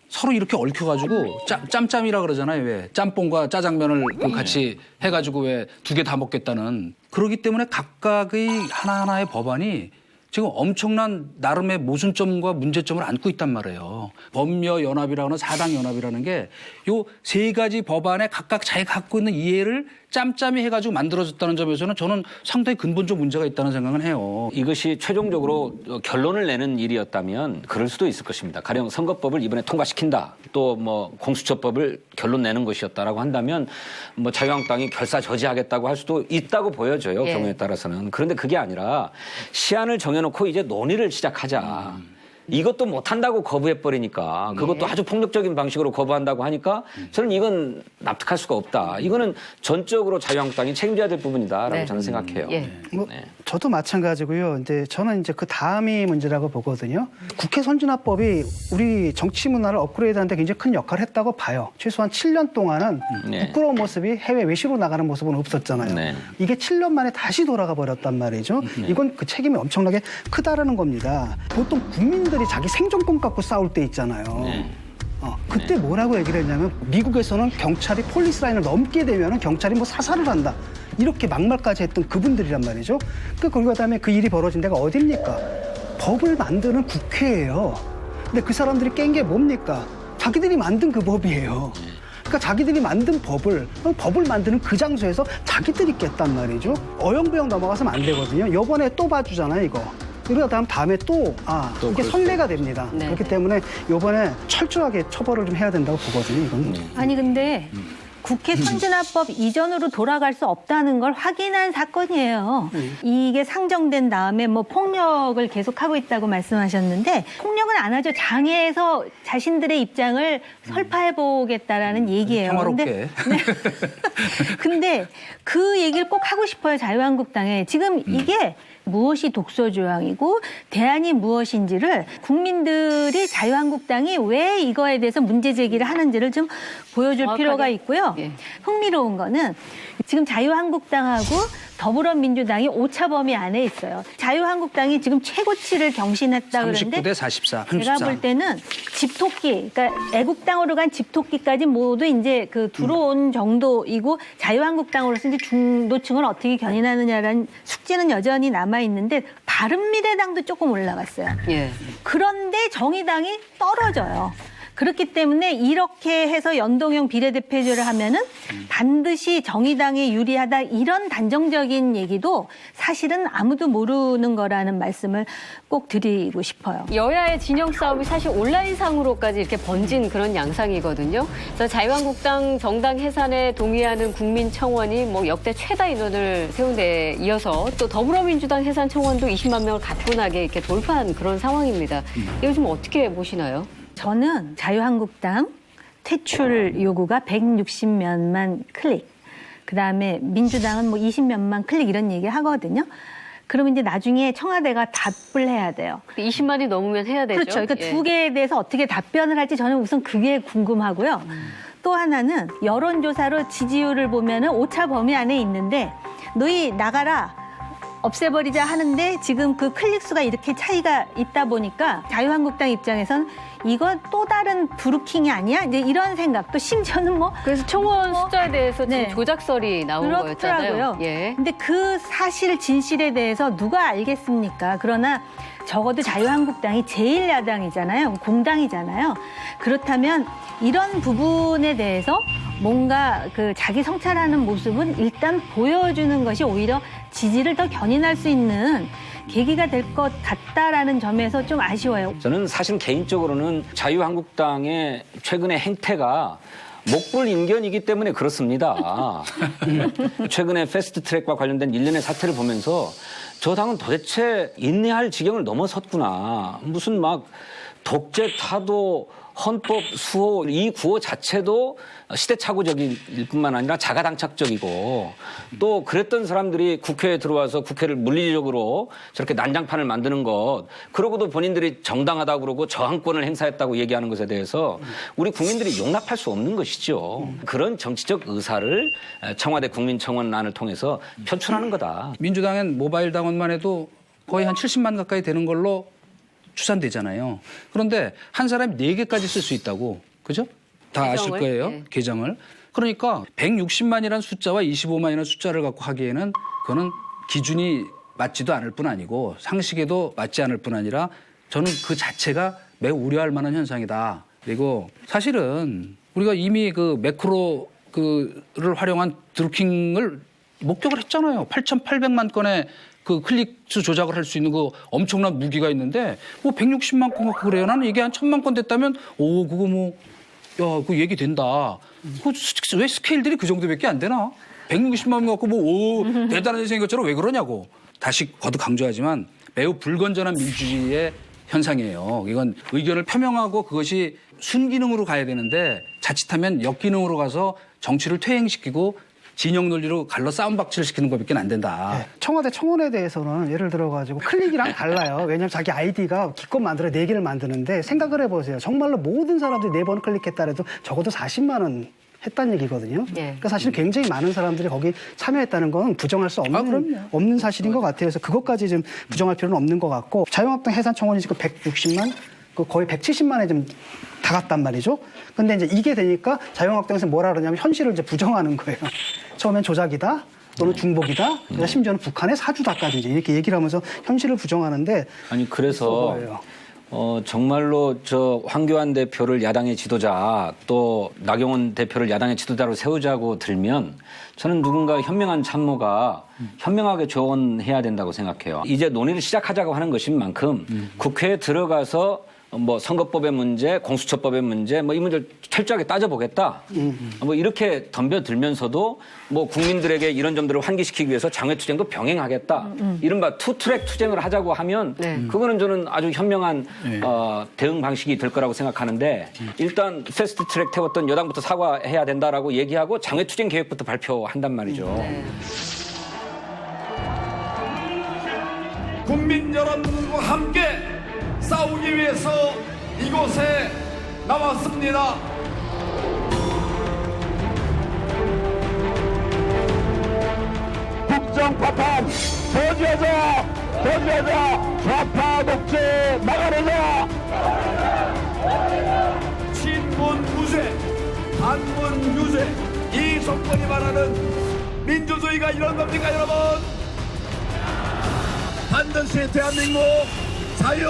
서로 이렇게 얽혀가지고 짬짬이라 그러잖아요. 왜 짬뽕과 짜장면을 그 같이 해가지고 왜 2개 다 먹겠다는. 그렇기 때문에 각각의 하나하나의 법안이 지금 엄청난 나름의 모순점과 문제점을 안고 있단 말이에요. 범여연합이라는 사당연합이라는 게 요 3가지 법안에 각각 자기가 갖고 있는 이해를 짬짬이 해가지고 만들어졌다는 점에서는 저는 상당히 근본적 문제가 있다는 생각은 해요. 이것이 최종적으로 결론을 내는 일이었다면 그럴 수도 있을 것입니다. 가령 선거법을 이번에 통과시킨다. 또 뭐 공수처법을 결론 내는 것이었다라고 한다면 뭐 자유한국당이 결사저지하겠다고 할 수도 있다고 보여져요. 예. 경우에 따라서는. 그런데 그게 아니라 시한을 정해놓고 이제 논의를 시작하자. 이것도 못한다고 거부해버리니까 그것도 아주 폭력적인 방식으로 거부한다고 하니까 저는 이건 납득할 수가 없다. 이거는 전적으로 자유한국당이 책임져야 될 부분이다라고 네. 저는 생각해요. 예. 뭐 네. 저도 마찬가지고요. 근데 저는 이제 그 다음이 문제라고 보거든요. 국회 선진화법이 우리 정치 문화를 업그레이드하는데 굉장히 큰 역할을 했다고 봐요. 최소한 7년 동안은 네. 부끄러운 모습이 해외 외식으로 나가는 모습은 없었잖아요. 네. 이게 7년 만에 다시 돌아가 버렸단 말이죠. 이건 그 책임이 엄청나게 크다라는 겁니다. 보통 국민들이 자기 생존권 갖고 싸울 때 있잖아요. 네. 그때 뭐라고 얘기를 했냐면 미국에서는 경찰이 폴리스 라인을 넘게 되면 경찰이 뭐 사살을 한다. 이렇게 막말까지 했던 그분들이란 말이죠. 그다음에 그 일이 벌어진 데가 어딥니까? 법을 만드는 국회예요. 근데 그 사람들이 깬 게 뭡니까? 자기들이 만든 그 법이에요. 그러니까 자기들이 만든 법을 만드는 그 장소에서 자기들이 깼단 말이죠. 어영부영 넘어가서는 안 되거든요. 이번에 또 봐주잖아요, 이거. 그러다 다음에 또 이게 선례가 됩니다. 네. 그렇기 때문에 이번에 철저하게 처벌을 좀 해야 된다고 보거든요. 이건. 아니 근데 국회 선진화법 이전으로 돌아갈 수 없다는 걸 확인한 사건이에요. 이게 상정된 다음에 뭐 폭력을 계속하고 있다고 말씀하셨는데 폭력은 안 하죠. 장애에서 자신들의 입장을 설파해보겠다라는 얘기예요. 평화롭게. 근데 그 얘기를 꼭 하고 싶어요. 자유한국당에. 지금 이게 무엇이 독소조항이고 대안이 무엇인지를 국민들이 자유한국당이 왜 이거에 대해서 문제 제기를 하는지를 좀 보여줄 정확하게. 필요가 있고요. 예. 흥미로운 거는 지금 자유한국당하고 더불어민주당이 오차 범위 안에 있어요. 자유한국당이 지금 최고치를 경신했다 그러는데 39대 44. 제가 볼 때는 집토끼, 그러니까 애국당으로 간 집토끼까지 모두 이제 그 들어온 정도이고 자유한국당으로서 이제 중도층을 어떻게 견인하느냐라는 숙제는 여전히 남아 있는데 바른미래당도 조금 올라갔어요. 예. 그런데 정의당이 떨어져요. 그렇기 때문에 이렇게 해서 연동형 비례대표제를 하면은 반드시 정의당에 유리하다 이런 단정적인 얘기도 사실은 아무도 모르는 거라는 말씀을 꼭 드리고 싶어요. 여야의 진영 싸움이 사실 온라인상으로까지 이렇게 번진 그런 양상이거든요. 그래서 자유한국당 정당 해산에 동의하는 국민청원이 뭐 역대 최다 인원을 세운 데 이어서 또 더불어민주당 해산 청원도 20만 명을 가뿐하게 이렇게 돌파한 그런 상황입니다. 이거 좀 어떻게 보시나요? 저는 자유한국당 퇴출 요구가 160몇만 클릭, 그다음에 민주당은 뭐 20몇만 클릭 이런 얘기 하거든요. 그러면 이제 나중에 청와대가 답을 해야 돼요. 20만이 넘으면 해야 되죠. 그렇죠. 그러니까 예. 두 개에 대해서 어떻게 답변을 할지 저는 우선 그게 궁금하고요. 또 하나는 여론조사로 지지율을 보면은 오차 범위 안에 있는데 너희 나가라. 없애버리자 하는데 지금 그 클릭 수가 이렇게 차이가 있다 보니까 자유한국당 입장에선 이건 또 다른 브루킹이 아니야? 이제 이런 생각. 또 심지어는 뭐 그래서 청원 숫자에 대해서 지금 네. 조작설이 나온 그렇더라고요. 거였잖아요. 예. 근데 그 사실 진실에 대해서 누가 알겠습니까? 그러나 적어도 자유한국당이 제1야당이잖아요. 공당이잖아요. 그렇다면 이런 부분에 대해서 뭔가 그 자기 성찰하는 모습은 일단 보여주는 것이 오히려 지지를 더 견인할 수 있는 계기가 될 것 같다라는 점에서 좀 아쉬워요. 저는 사실 개인적으로는 자유한국당의 최근의 행태가 목불인견이기 때문에 그렇습니다. 최근에 패스트트랙과 관련된 일련의 사태를 보면서 저 당은 도대체 인내할 지경을 넘어섰구나. 무슨 막 독재 타도 헌법 수호 이 구호 자체도 시대착오적일 뿐만 아니라 자가당착적이고 또 그랬던 사람들이 국회에 들어와서 국회를 물리적으로 저렇게 난장판을 만드는 것 그러고도 본인들이 정당하다고 그러고 저항권을 행사했다고 얘기하는 것에 대해서 우리 국민들이 용납할 수 없는 것이죠. 그런 정치적 의사를 청와대 국민청원안을 통해서 표출하는 거다. 민주당엔 모바일 당원만 해도 거의 한 70만 가까이 되는 걸로 추산되잖아요. 그런데 한 사람이 4개까지 쓸 수 있다고. 그죠? 다 아실 계정을? 거예요. 네. 계정을. 그러니까 160만이라는 숫자와 25만이라는 숫자를 갖고 하기에는 그거는 기준이 맞지도 않을 뿐 아니고 상식에도 맞지 않을 뿐 아니라 저는 그 자체가 매우 우려할 만한 현상이다. 그리고 사실은 우리가 이미 그 매크로를 활용한 드루킹을 목격을 했잖아요. 8,800만 건의 그 클릭수 조작을 할 수 있는 그 엄청난 무기가 있는데 뭐 160만 건 갖고 그래요. 나는 이게 한 1,000만 건 됐다면 오 그거 뭐 야, 그 얘기 된다. 왜 스케일들이 그 정도밖에 안 되나? 160만 원 갖고 뭐 오 대단한 일인 것처럼 왜 그러냐고. 다시 거듭 강조하지만 매우 불건전한 민주주의의 현상이에요. 이건 의견을 표명하고 그것이 순기능으로 가야 되는데 자칫하면 역기능으로 가서 정치를 퇴행시키고 진영 논리로 갈라 싸움 박치를 시키는 것밖에 안 된다. 네. 청와대 청원에 대해서는 예를 들어가지고 클릭이랑 달라요. 왜냐하면 자기 아이디가 기껏 만들어 4개를 만드는데 생각을 해보세요. 정말로 모든 사람들이 4번 클릭했다 해도 적어도 40만 원 했다는 얘기거든요. 네. 그러니까 사실 굉장히 많은 사람들이 거기 참여했다는 건 부정할 수 없는 사실인 것 같아요. 그래서 그것까지 좀 부정할 필요는 없는 것 같고 자유한국당 해산 청원이 지금 160만 거의 170만에 좀 다갔단 말이죠. 근데 이제 이게 되니까 자유한국당에서 뭐라 그러냐면 현실을 이제 부정하는 거예요. 처음엔 조작이다. 또는 중복이다. 심지어는 북한의 사주다까지 이제 이렇게 얘기를 하면서 현실을 부정하는데 아니 그래서 정말로 저 황교안 대표를 야당의 지도자 또 나경원 대표를 야당의 지도자로 세우자고 들면 저는 누군가 현명한 참모가 현명하게 조언해야 된다고 생각해요. 이제 논의를 시작하자고 하는 것인 만큼 국회에 들어가서 뭐 선거법의 문제, 공수처법의 문제, 뭐 이 문제를 철저하게 따져보겠다. 뭐 이렇게 덤벼들면서도 뭐 국민들에게 이런 점들을 환기시키기 위해서 장외투쟁도 병행하겠다. 이른바 투트랙 투쟁을 하자고 하면 그거는 저는 아주 현명한 대응 방식이 될 거라고 생각하는데 일단 패스트트랙 태웠던 여당부터 사과해야 된다라고 얘기하고 장외투쟁 계획부터 발표한단 말이죠. 국민 여러분과 함께 싸우기 위해서 이곳에 나왔습니다. 국정파탄 저지하자 좌파 독재 막아내자. 친문 무죄 반문 유죄 이 정권이 말하는 민주주의가 이런 겁니까 여러분? 반드시 대한민국 자유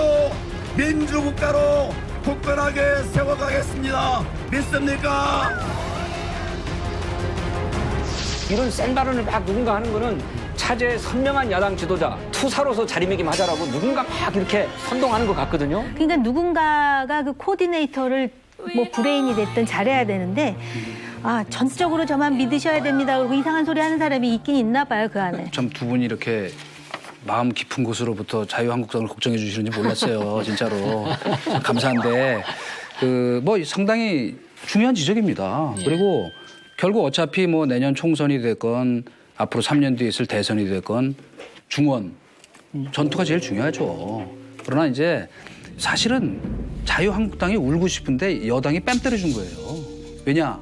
민주국가로 굳건하게 세워가겠습니다. 믿습니까? 이런 센 발언을 막 누군가 하는 거는 차제의 선명한 야당 지도자 투사로서 자리매김하자라고 누군가 막 이렇게 선동하는 것 같거든요. 그러니까 누군가가 그 코디네이터를 뭐 브레인이 됐든 잘해야 되는데 아 전적으로 저만 믿으셔야 됩니다. 그리고 이상한 소리 하는 사람이 있긴 있나 봐요 그 안에. 참 두 분이 이렇게 마음 깊은 곳으로부터 자유한국당을 걱정해 주시는지 몰랐어요. 진짜로. 감사한데 그 뭐 상당히 중요한 지적입니다. 그리고 결국 어차피 뭐 내년 총선이 됐건 앞으로 3년 뒤에 있을 대선이 됐건 중원 전투가 제일 중요하죠. 그러나 이제 사실은 자유한국당이 울고 싶은데 여당이 뺨 때려준 거예요. 왜냐?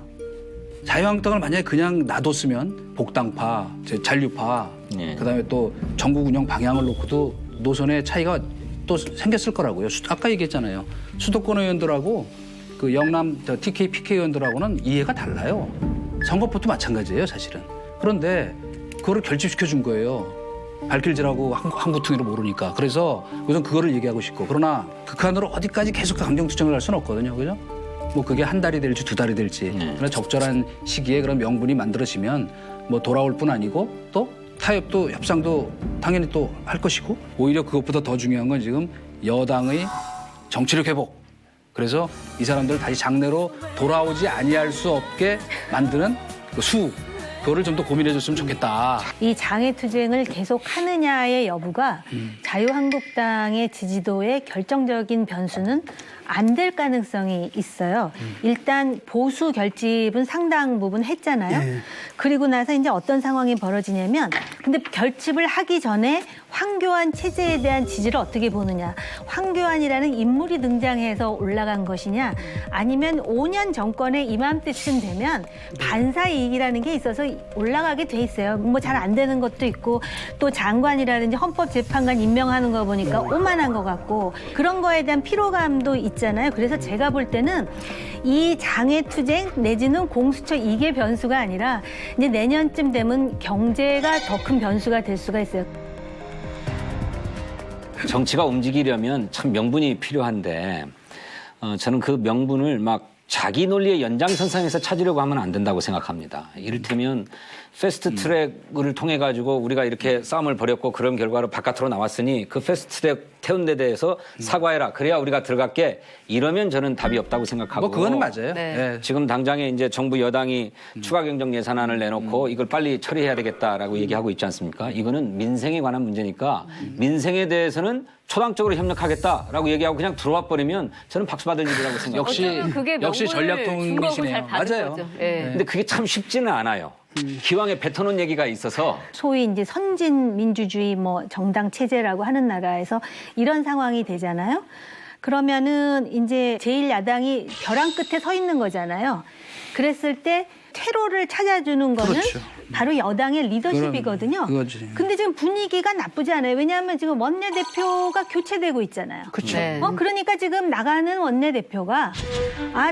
자유한국당을 만약에 그냥 놔뒀으면 복당파, 잔류파, 그다음에 또 전국 운영 방향을 놓고도 노선의 차이가 또 생겼을 거라고요. 아까 얘기했잖아요. 수도권 의원들하고 그 영남 TK, PK 의원들하고는 이해가 달라요. 선거법도 마찬가지예요, 사실은. 그런데 그거를 결집시켜 준 거예요. 발길질하고 한구퉁이로 모르니까. 그래서 우선 그거를 얘기하고 싶고. 그러나 극한으로 어디까지 계속 강경투쟁을 할 수는 없거든요. 그죠? 뭐 그게 한 달이 될지 2달이 될지. 그러나 적절한 시기에 그런 명분이 만들어지면 뭐 돌아올 뿐 아니고 또 타협도 협상도 당연히 또 할 것이고 오히려 그것보다 더 중요한 건 지금 여당의 정치력 회복. 그래서 이 사람들을 다시 장내로 돌아오지 아니할 수 없게 만드는 그 수. 그거를 좀 더 고민해 줬으면 좋겠다. 이 장외투쟁을 계속 하느냐의 여부가 자유한국당의 지지도의 결정적인 변수는 안 될 가능성이 있어요. 일단 보수 결집은 상당 부분 했잖아요. 예. 그리고 나서 이제 어떤 상황이 벌어지냐면 근데 결집을 하기 전에 황교안 체제에 대한 지지를 어떻게 보느냐. 황교안이라는 인물이 등장해서 올라간 것이냐 아니면 5년 정권에 이맘때쯤 되면 반사 이익이라는 게 있어서 올라가게 돼 있어요. 뭐 잘 안 되는 것도 있고 또 장관이라든지 헌법재판관 임명하는 거 보니까 오만한 것 같고 그런 거에 대한 피로감도 있잖아요. 그래서 제가 볼 때는 이 장외투쟁 내지는 공수처 이게 변수가 아니라 이제 내년쯤 되면 경제가 더 큰 변수가 될 수가 있어요. 정치가 움직이려면 참 명분이 필요한데 저는 그 명분을 막 자기 논리의 연장선상에서 찾으려고 하면 안 된다고 생각합니다. 이를테면 패스트 트랙을 통해 가지고 우리가 이렇게 싸움을 벌였고 그런 결과로 바깥으로 나왔으니 그 패스트 트랙 태운 데 대해서 사과해라. 그래야 우리가 들어갈게. 이러면 저는 답이 없다고 생각하고. 뭐 그거는 맞아요. 네. 예. 지금 당장에 이제 정부 여당이 추가 경정 예산안을 내놓고 이걸 빨리 처리해야 되겠다라고 얘기하고 있지 않습니까? 이거는 민생에 관한 문제니까 민생에 대해서는 초당적으로 협력하겠다라고 얘기하고 그냥 들어와 버리면 저는 박수 받을 일이라고 생각합니다. 어쩌면 그게 역시 명분을 준 거고 전략통이시네요. 잘 받은 맞아요. 거죠. 예. 근데 그게 참 쉽지는 않아요. 기왕에 뱉어놓은 얘기가 있어서 소위 이제 선진 민주주의 뭐 정당 체제라고 하는 나라에서 이런 상황이 되잖아요. 그러면은 이제 제1야당이 벼랑 끝에 서 있는 거잖아요. 그랬을 때 퇴로를 찾아주는 거는 그렇죠. 바로 여당의 리더십이거든요. 그거지. 근데 지금 분위기가 나쁘지 않아요. 왜냐하면 지금 원내대표가 교체되고 있잖아요. 그렇죠. 네. 그러니까 지금 나가는 원내대표가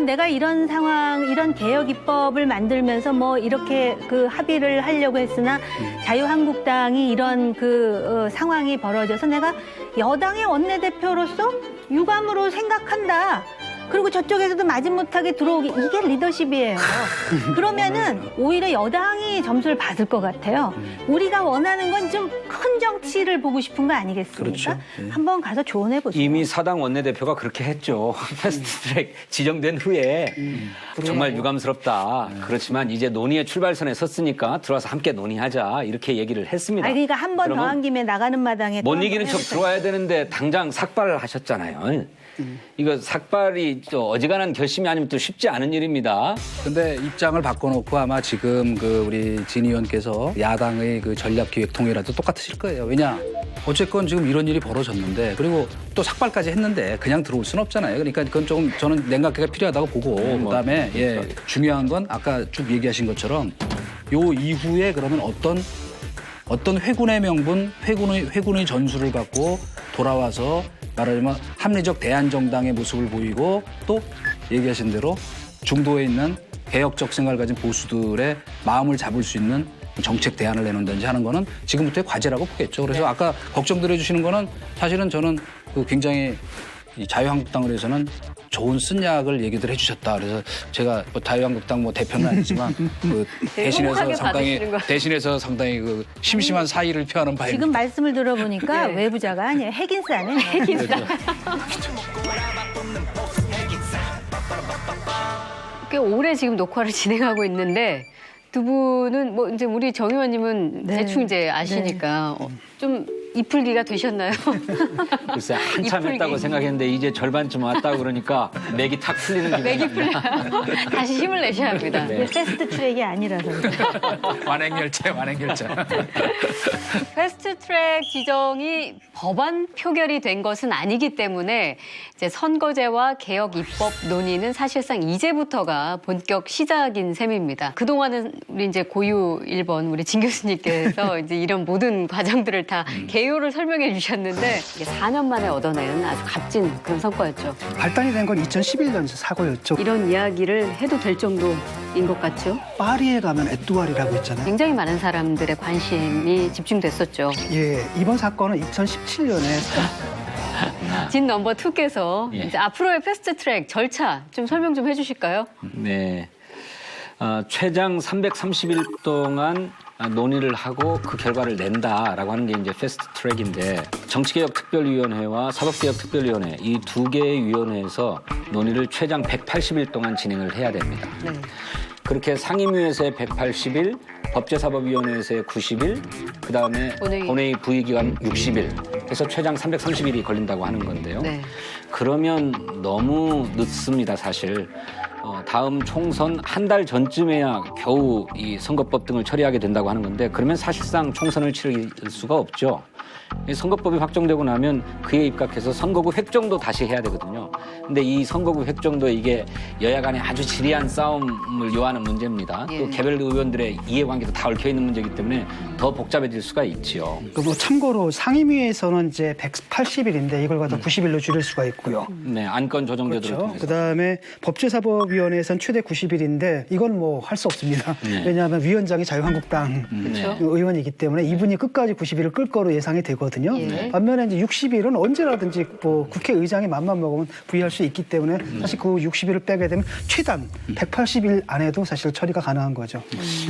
내가 이런 상황, 이런 개혁 입법을 만들면서 뭐 이렇게 그 합의를 하려고 했으나 자유한국당이 이런 상황이 벌어져서 내가 여당의 원내대표로서 유감으로 생각한다. 그리고 저쪽에서도 마지못하게 들어오기 이게 리더십이에요. 그러면은 오히려 여당이 점수를 받을 것 같아요. 우리가 원하는 건 좀 큰 정치를 보고 싶은 거 아니겠습니까? 그렇죠. 네. 한번 가서 조언해 보세요. 이미 사당 원내대표가 그렇게 했죠. 패스트트랙 지정된 후에 정말 유감스럽다. 그렇지만 이제 논의의 출발선에 섰으니까 들어와서 함께 논의하자 이렇게 얘기를 했습니다. 그러니까 한 번 더 그러면 한 김에 나가는 마당에 못 이기는 척 들어와야 되는데 당장 삭발을 하셨잖아요. 이거 삭발이 또 어지간한 결심이 아니면 또 쉽지 않은 일입니다. 근데 입장을 바꿔놓고 아마 지금 우리 진 의원께서 야당의 전략기획통이라도 똑같으실 거예요. 왜냐? 어쨌건 지금 이런 일이 벌어졌는데 그리고 또 삭발까지 했는데 그냥 들어올 수는 없잖아요. 그러니까 그건 조금 저는 냉각기가 필요하다고 보고 그다음에 중요한 건 아까 쭉 얘기하신 것처럼 요 이후에 그러면 어떤 회군의 명분, 회군의 전술을 갖고 돌아와서 말하자면 합리적 대한정당의 모습을 보이고 또 얘기하신 대로 중도에 있는 개혁적 생각을 가진 보수들의 마음을 잡을 수 있는 정책 대안을 내놓는다든지 하는 거는 지금부터의 과제라고 보겠죠. 그래서 아까 걱정들 해주시는 거는 사실은 저는 굉장히 이 자유한국당을 위해서는 좋은 쓴약을 얘기들 해주셨다. 그래서 제가 자유한국당 대표는 아니지만 대신해서 상당히 심심한 사의를 표하는 바입니다. 지금 말씀을 들어보니까 외부자가 아니에요. 핵인싸네. 핵인싸. 꽤 오래 지금 녹화를 진행하고 있는데 두 분은 뭐 이제 우리 정 의원님은 대충 이제 아시니까 좀 이풀기가 되셨나요? 글쎄 한참 이풀기. 했다고 생각했는데 이제 절반쯤 왔다고 그러니까 맥이 탁 풀리는 기분이 맥이 풀려요. 다시 힘을 내셔야 합니다. 이게 패스트 트랙이 아니라서. 완행열차. 패스트트랙 지정이 법안 표결이 된 것은 아니기 때문에 이제 선거제와 개혁 입법 논의는 사실상 이제부터가 본격 시작인 셈입니다. 그동안은 우리 이제 고유 1번 우리 진 교수님께서 이제 이런 모든 과정들을 다 개요를 설명해 주셨는데 이게 4년 만에 얻어낸 아주 값진 그런 성과였죠. 발단이 된 건 2011년 사고였죠. 이런 이야기를 해도 될 정도인 것 같죠. 파리에 가면 에뚜알이라고 있잖아요. 굉장히 많은 사람들의 관심이 집중됐었죠. 예, 이번 사건은 2017년에 진 넘버 2께서 이제 앞으로의 패스트트랙 절차 좀 설명 좀 해주실까요? 네. 최장 330일 동안 논의를 하고 그 결과를 낸다라고 하는 게 이제 패스트 트랙인데 정치개혁특별위원회와 사법개혁특별위원회 이 두 개의 위원회에서 논의를 최장 180일 동안 진행을 해야 됩니다. 네. 그렇게 상임위에서의 180일 법제사법위원회에서의 90일, 그다음에 본회의 부의기간 60일, 해서 최장 330일이 걸린다고 하는 건데요. 네. 그러면 너무 늦습니다, 사실. 다음 총선 한 달 전쯤에야 겨우 이 선거법 등을 처리하게 된다고 하는 건데, 그러면 사실상 총선을 치를 수가 없죠. 선거법이 확정되고 나면 그에 입각해서 선거구 획정도 다시 해야 되거든요. 근데 이 선거구 획정도 이게 여야 간에 아주 지리한 싸움을 요하는 문제입니다. 또 개별 의원들의 이해관계도 다 얽혀 있는 문제이기 때문에 더 복잡해질 수가 있지요. 그리고 참고로 상임위에서는 이제 180일인데 이걸 갖다 90일로 줄일 수가 있고요. 네, 안건 조정제도를 그렇죠. 통해서. 그다음에 법제사법위원회에서는 최대 90일인데 이건 뭐 할 수 없습니다. 네. 왜냐하면 위원장이 자유한국당 의원이기 때문에 이분이 끝까지 90일을 끌 거로 예상이 되거든요. 예. 반면에 이제 60일은 언제라든지 뭐 국회의장이 맘만 먹으면 부의할 수 있기 때문에 사실 그 60일을 빼게 되면 최단 180일 안에도 사실 처리가 가능한 거죠.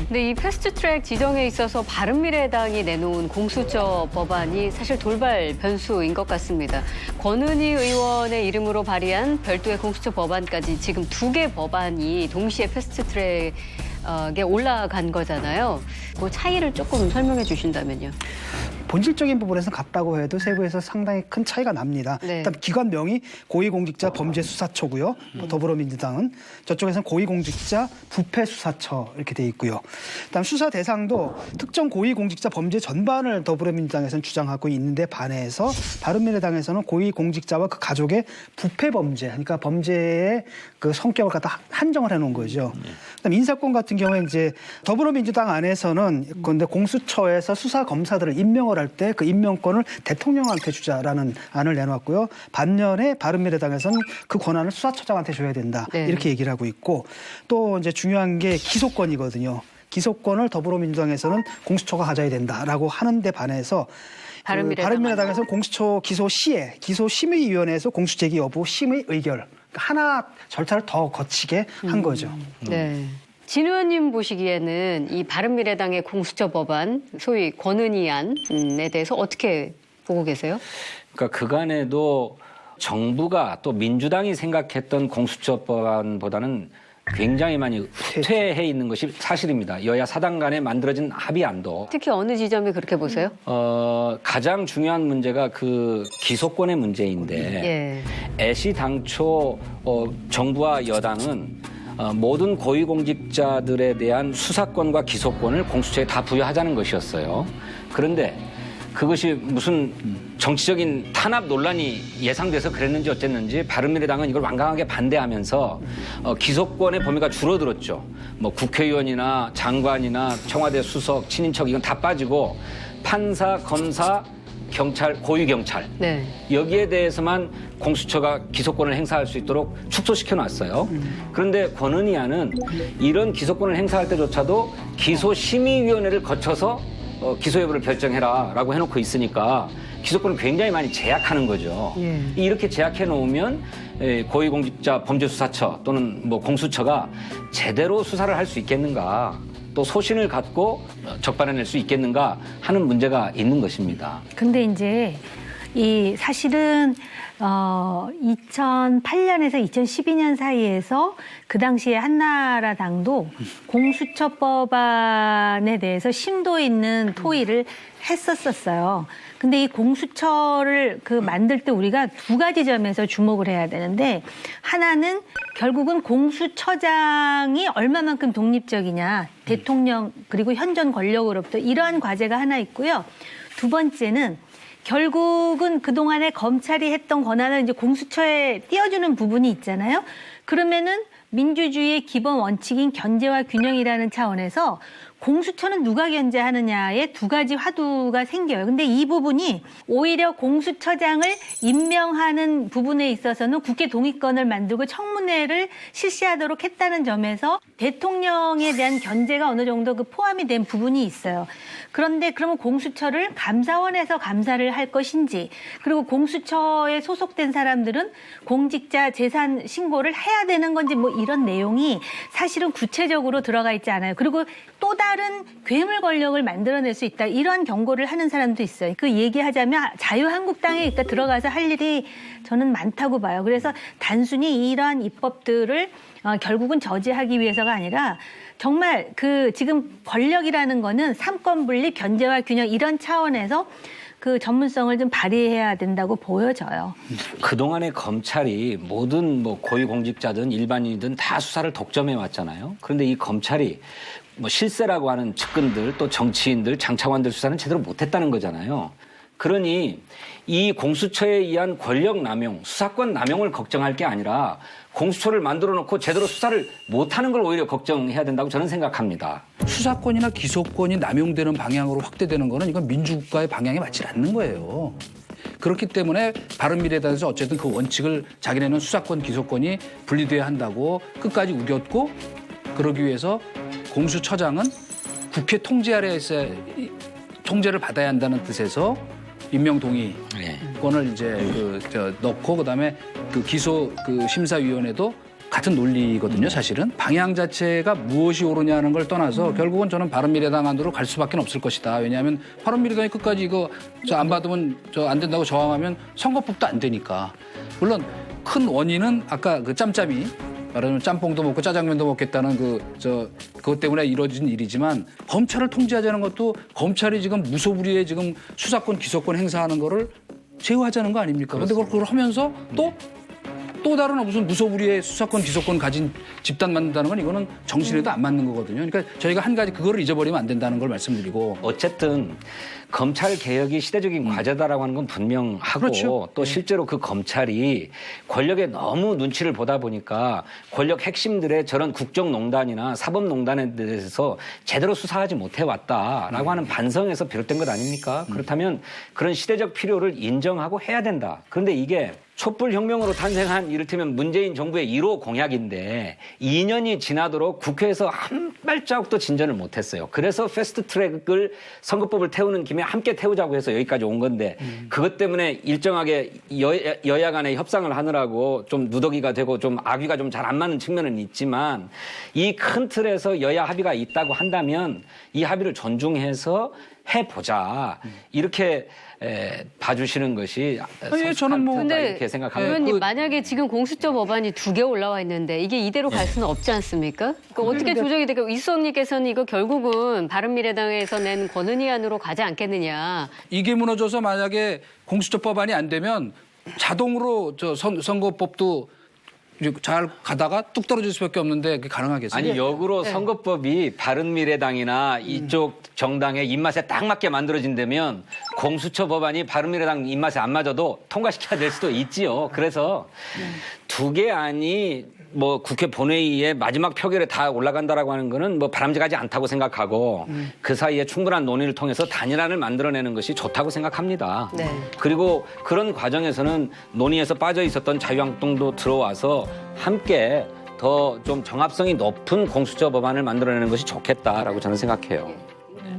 근데 이 패스트트랙 지정에 있어서 바른미래당이 내놓은 공수처 법안이 사실 돌발 변수인 것 같습니다. 권은희 의원의 이름으로 발의한 별도의 공수처 법안까지 지금 2개 법안이 동시에 패스트트랙에 올라간 거잖아요. 그 차이를 조금 설명해 주신다면요. 본질적인 부분에서 같다고 해도 세부에서 상당히 큰 차이가 납니다. 네. 일단 기관명이 고위공직자 범죄수사처고요. 더불어민주당은 저쪽에서는 고위공직자 부패수사처 이렇게 돼 있고요. 그다음 수사 대상도 특정 고위공직자 범죄 전반을 더불어민주당에서는 주장하고 있는데 반해서 바른미래당에서는 고위공직자와 그 가족의 부패범죄, 그러니까 범죄의 그 성격을 갖다 한정을 해놓은 거죠. 그다음 인사권 같은 경우에 이제 더불어민주당 안에서는 근데 공수처에서 수사 검사들을 임명을 할 때 그 임명권을 대통령한테 주자라는 안을 내놓았고요. 반면에 바른미래당에서는 그 권한을 수사처장한테 줘야 된다. 네. 이렇게 얘기를 하고 있고 또 이제 중요한 게 기소권이거든요. 기소권을 더불어민주당에서는 공수처가 가져야 된다라고 하는데 반해서 바른미래당에서는 공수처 기소 시에 기소심의위원회에서 공수 제기 여부 심의 의결 하나 절차를 더 거치게 한 거죠. 네. 진 의원님 보시기에는 이 바른미래당의 공수처 법안, 소위 권은희 안에 대해서 어떻게 보고 계세요? 그러니까 그간에도 정부가 또 민주당이 생각했던 공수처 법안보다는 굉장히 많이 후퇴해 있는 것이 사실입니다. 여야 사당 간에 만들어진 합의안도. 특히 어느 지점에 그렇게 보세요? 가장 중요한 문제가 그 기소권의 문제인데 애시 당초 정부와 여당은 모든 고위공직자들에 대한 수사권과 기소권을 공수처에 다 부여하자는 것이었어요. 그런데 그것이 무슨 정치적인 탄압 논란이 예상돼서 그랬는지 어쨌는지 바른미래당은 이걸 완강하게 반대하면서 기소권의 범위가 줄어들었죠. 뭐 국회의원이나 장관이나 청와대 수석, 친인척 이건 다 빠지고 판사, 검사, 경찰, 고위경찰 여기에 대해서만 공수처가 기소권을 행사할 수 있도록 축소시켜놨어요. 그런데 권은희 안은 이런 기소권을 행사할 때조차도 기소심의위원회를 거쳐서 기소 여부를 결정해라라고 해놓고 있으니까 기소권을 굉장히 많이 제약하는 거죠. 이렇게 제약해 놓으면 고위공직자 범죄수사처 또는 뭐 공수처가 제대로 수사를 할 수 있겠는가, 또 소신을 갖고 적발해낼 수 있겠는가 하는 문제가 있는 것입니다. 근데 이제 이 사실은 2008년에서 2012년 사이에서 그 당시에 한나라당도 공수처법안에 대해서 심도 있는 토의를 했었어요. 근데 이 공수처를 만들 때 우리가 2가지 점에서 주목을 해야 되는데, 하나는 결국은 공수처장이 얼마만큼 독립적이냐, 대통령 그리고 현 전 권력으로부터 이러한 과제가 하나 있고요. 2번째는 결국은 그동안에 검찰이 했던 권한을 이제 공수처에 띄워주는 부분이 있잖아요. 그러면은 민주주의의 기본 원칙인 견제와 균형이라는 차원에서 공수처는 누가 견제하느냐에 2가지 화두가 생겨요. 근데 이 부분이 오히려 공수처장을 임명하는 부분에 있어서는 국회 동의권을 만들고 청문회를 실시하도록 했다는 점에서 대통령에 대한 견제가 어느 정도 포함이 된 부분이 있어요. 그런데 그러면 공수처를 감사원에서 감사를 할 것인지, 그리고 공수처에 소속된 사람들은 공직자 재산 신고를 해야 되는 건지, 뭐 이런 내용이 사실은 구체적으로 들어가 있지 않아요. 그리고 또 다른 괴물 권력을 만들어낼 수 있다, 이런 경고를 하는 사람도 있어요. 그 얘기하자면 자유한국당에 그러니까 들어가서 할 일이 저는 많다고 봐요. 그래서 단순히 이러한 입법들을 결국은 저지하기 위해서가 아니라 정말 그 지금 권력이라는 거는 삼권 분립, 견제와 균형 이런 차원에서 그 전문성을 좀 발휘해야 된다고 보여져요. 그동안의 검찰이 모든 뭐 고위공직자든 일반인이든 다 수사를 독점해 왔잖아요. 그런데 이 검찰이 뭐 실세라고 하는 측근들 또 정치인들 장차관들 수사는 제대로 못했다는 거잖아요. 그러니 이 공수처에 의한 권력 남용, 수사권 남용을 걱정할 게 아니라 공수처를 만들어 놓고 제대로 수사를 못하는 걸 오히려 걱정해야 된다고 저는 생각합니다. 수사권이나 기소권이 남용되는 방향으로 확대되는 거는 이건 민주국가의 방향에 맞지 않는 거예요. 그렇기 때문에 바른미래당에서 어쨌든 그 원칙을 자기네는 수사권, 기소권이 분리돼야 한다고 끝까지 우겼고 그러기 위해서 공수처장은 국회 통제 아래에서 통제를 받아야 한다는 뜻에서 임명동의권을 이제 넣고 그다음에 그 기소 그 심사위원회도 같은 논리거든요. 사실은 방향 자체가 무엇이 옳으냐는 걸 떠나서 결국은 저는 바른미래당 안으로 갈 수밖에 없을 것이다. 왜냐하면 바른미래당이 끝까지 이거 저 안 받으면 저 안 된다고 저항하면 선거법도 안 되니까. 물론 큰 원인은 아까 그 짬짬이 말하자면 짬뽕도 먹고 짜장면도 먹겠다는 그것 때문에 이루어진 일이지만 검찰을 통제하자는 것도 검찰이 지금 무소불위에 지금 수사권, 기소권 행사하는 거를 제어하자는 거 아닙니까? 그런데 그걸 하면서 또 다른 무슨 무소불위의 수사권, 기소권 가진 집단 만든다는 건 이거는 정신에도 안 맞는 거거든요. 그러니까 저희가 한 가지 그거를 잊어버리면 안 된다는 걸 말씀드리고. 어쨌든 검찰 개혁이 시대적인 과제다라고 하는 건 분명하고 그렇죠. 또 실제로 그 검찰이 권력에 너무 눈치를 보다 보니까 권력 핵심들의 저런 국정농단이나 사법농단에 대해서 제대로 수사하지 못해왔다라고 하는 반성에서 비롯된 것 아닙니까? 그렇다면 그런 시대적 필요를 인정하고 해야 된다. 그런데 이게 촛불혁명으로 탄생한 이를테면 문재인 정부의 1호 공약인데 2년이 지나도록 국회에서 한 발자국도 진전을 못했어요. 그래서 패스트트랙을 선거법을 태우는 김에 함께 태우자고 해서 여기까지 온 건데 그것 때문에 일정하게 여야 간에 협상을 하느라고 좀 누더기가 되고 좀 악위가 좀 잘 안 맞는 측면은 있지만 이 큰 틀에서 여야 합의가 있다고 한다면 이 합의를 존중해서 해보자. 이렇게 봐주시는 것이 저는 뭐 근데 이렇게 생각합니다. 의원님 만약에 지금 공수처 법안이 2개 올라와 있는데 이게 이대로 갈 수는 없지 않습니까? 그러니까 어떻게 조정이 될까? 이수석님께서는 이거 결국은 바른미래당에서 낸 권은희안으로 가지 않겠느냐. 이게 무너져서 만약에 공수처 법안이 안 되면 자동으로 저 선거법도 잘 가다가 뚝 떨어질 수밖에 없는데 그게 가능하겠어요? 아니 역으로 선거법이 바른미래당이나 이쪽 정당의 입맛에 딱 맞게 만들어진다면 공수처 법안이 바른미래당 입맛에 안 맞아도 통과시켜야 될 수도 있지요. 그래서 2개 안이 뭐 국회 본회의에 마지막 표결에 다 올라간다라고 하는 거는 뭐 바람직하지 않다고 생각하고 그 사이에 충분한 논의를 통해서 단일안을 만들어내는 것이 좋다고 생각합니다. 네. 그리고 그런 과정에서는 논의에서 빠져 있었던 자유한국당도 들어와서 함께 더 좀 정합성이 높은 공수처 법안을 만들어내는 것이 좋겠다라고 저는 생각해요.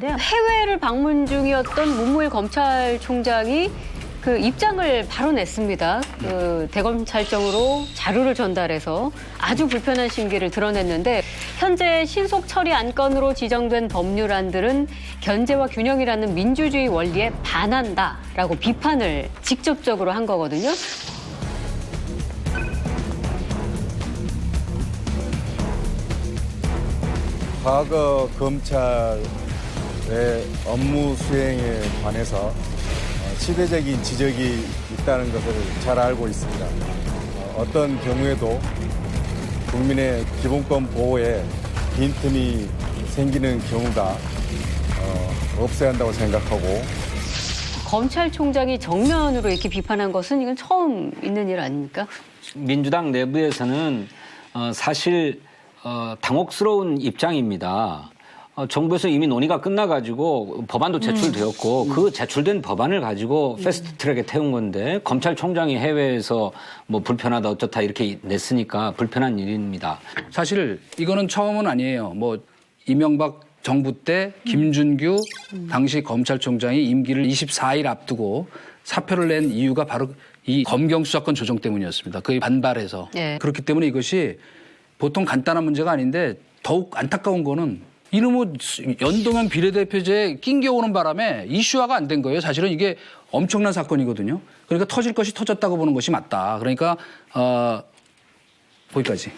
해외를 방문 중이었던 문무일 검찰총장이 그 입장을 바로 냈습니다. 그 대검찰청으로 자료를 전달해서 아주 불편한 심기를 드러냈는데 현재 신속 처리 안건으로 지정된 법률안들은 견제와 균형이라는 민주주의 원리에 반한다라고 비판을 직접적으로 한 거거든요. 과거 검찰의 업무 수행에 관해서 시대적인 지적이 있다는 것을 잘 알고 있습니다. 어떤 경우에도 국민의 기본권 보호에 빈틈이 생기는 경우가 없어야 한다고 생각하고 검찰총장이 정면으로 이렇게 비판한 것은 이건 처음 있는 일 아닙니까? 민주당 내부에서는 사실 당혹스러운 입장입니다. 정부에서 이미 논의가 끝나가지고 법안도 제출되었고 그 제출된 법안을 가지고 패스트트랙에 태운 건데 검찰총장이 해외에서 뭐 불편하다 어쩌다 이렇게 냈으니까 불편한 일입니다. 사실 이거는 처음은 아니에요. 뭐 이명박 정부 때 김준규 당시 검찰총장이 임기를 24일 앞두고 사표를 낸 이유가 바로 이 검경 수사권 조정 때문이었습니다. 그에 반발해서. 네. 그렇기 때문에 이것이 보통 간단한 문제가 아닌데 더욱 안타까운 거는 이놈의 연동형 비례대표제에 낑겨오는 바람에 이슈화가 안 된 거예요. 사실은 이게 엄청난 사건이거든요. 그러니까 터질 것이 터졌다고 보는 것이 맞다. 그러니까 거기까지.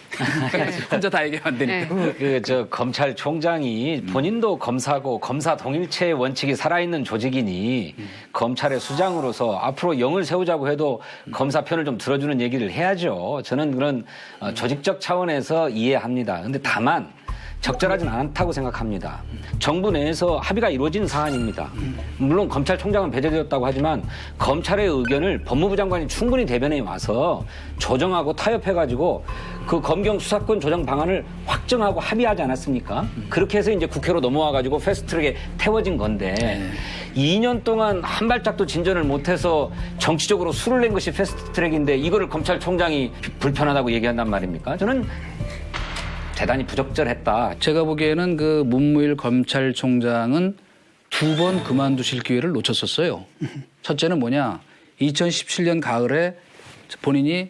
혼자 다 얘기하면 안 되니까. 저 검찰총장이 본인도 검사고 검사 동일체의 원칙이 살아있는 조직이니 검찰의 수장으로서 앞으로 영을 세우자고 해도 검사 편을 좀 들어주는 얘기를 해야죠. 저는 그런 조직적 차원에서 이해합니다. 근데 다만 적절하진 않다고 생각합니다. 정부 내에서 합의가 이루어진 사안입니다. 물론 검찰총장은 배제되었다고 하지만 검찰의 의견을 법무부 장관이 충분히 대변에 와서 조정하고 타협해가지고 그 검경 수사권 조정 방안을 확정하고 합의하지 않았습니까? 그렇게 해서 이제 국회로 넘어와가지고 패스트트랙에 태워진 건데 2년 동안 한 발짝도 진전을 못해서 정치적으로 수를 낸 것이 패스트트랙인데 이거를 검찰총장이 불편하다고 얘기한단 말입니까? 저는 대단히 부적절했다. 제가 보기에는 그 문무일 검찰총장은 2번 그만두실 기회를 놓쳤었어요. 첫째는 뭐냐. 2017년 가을에 본인이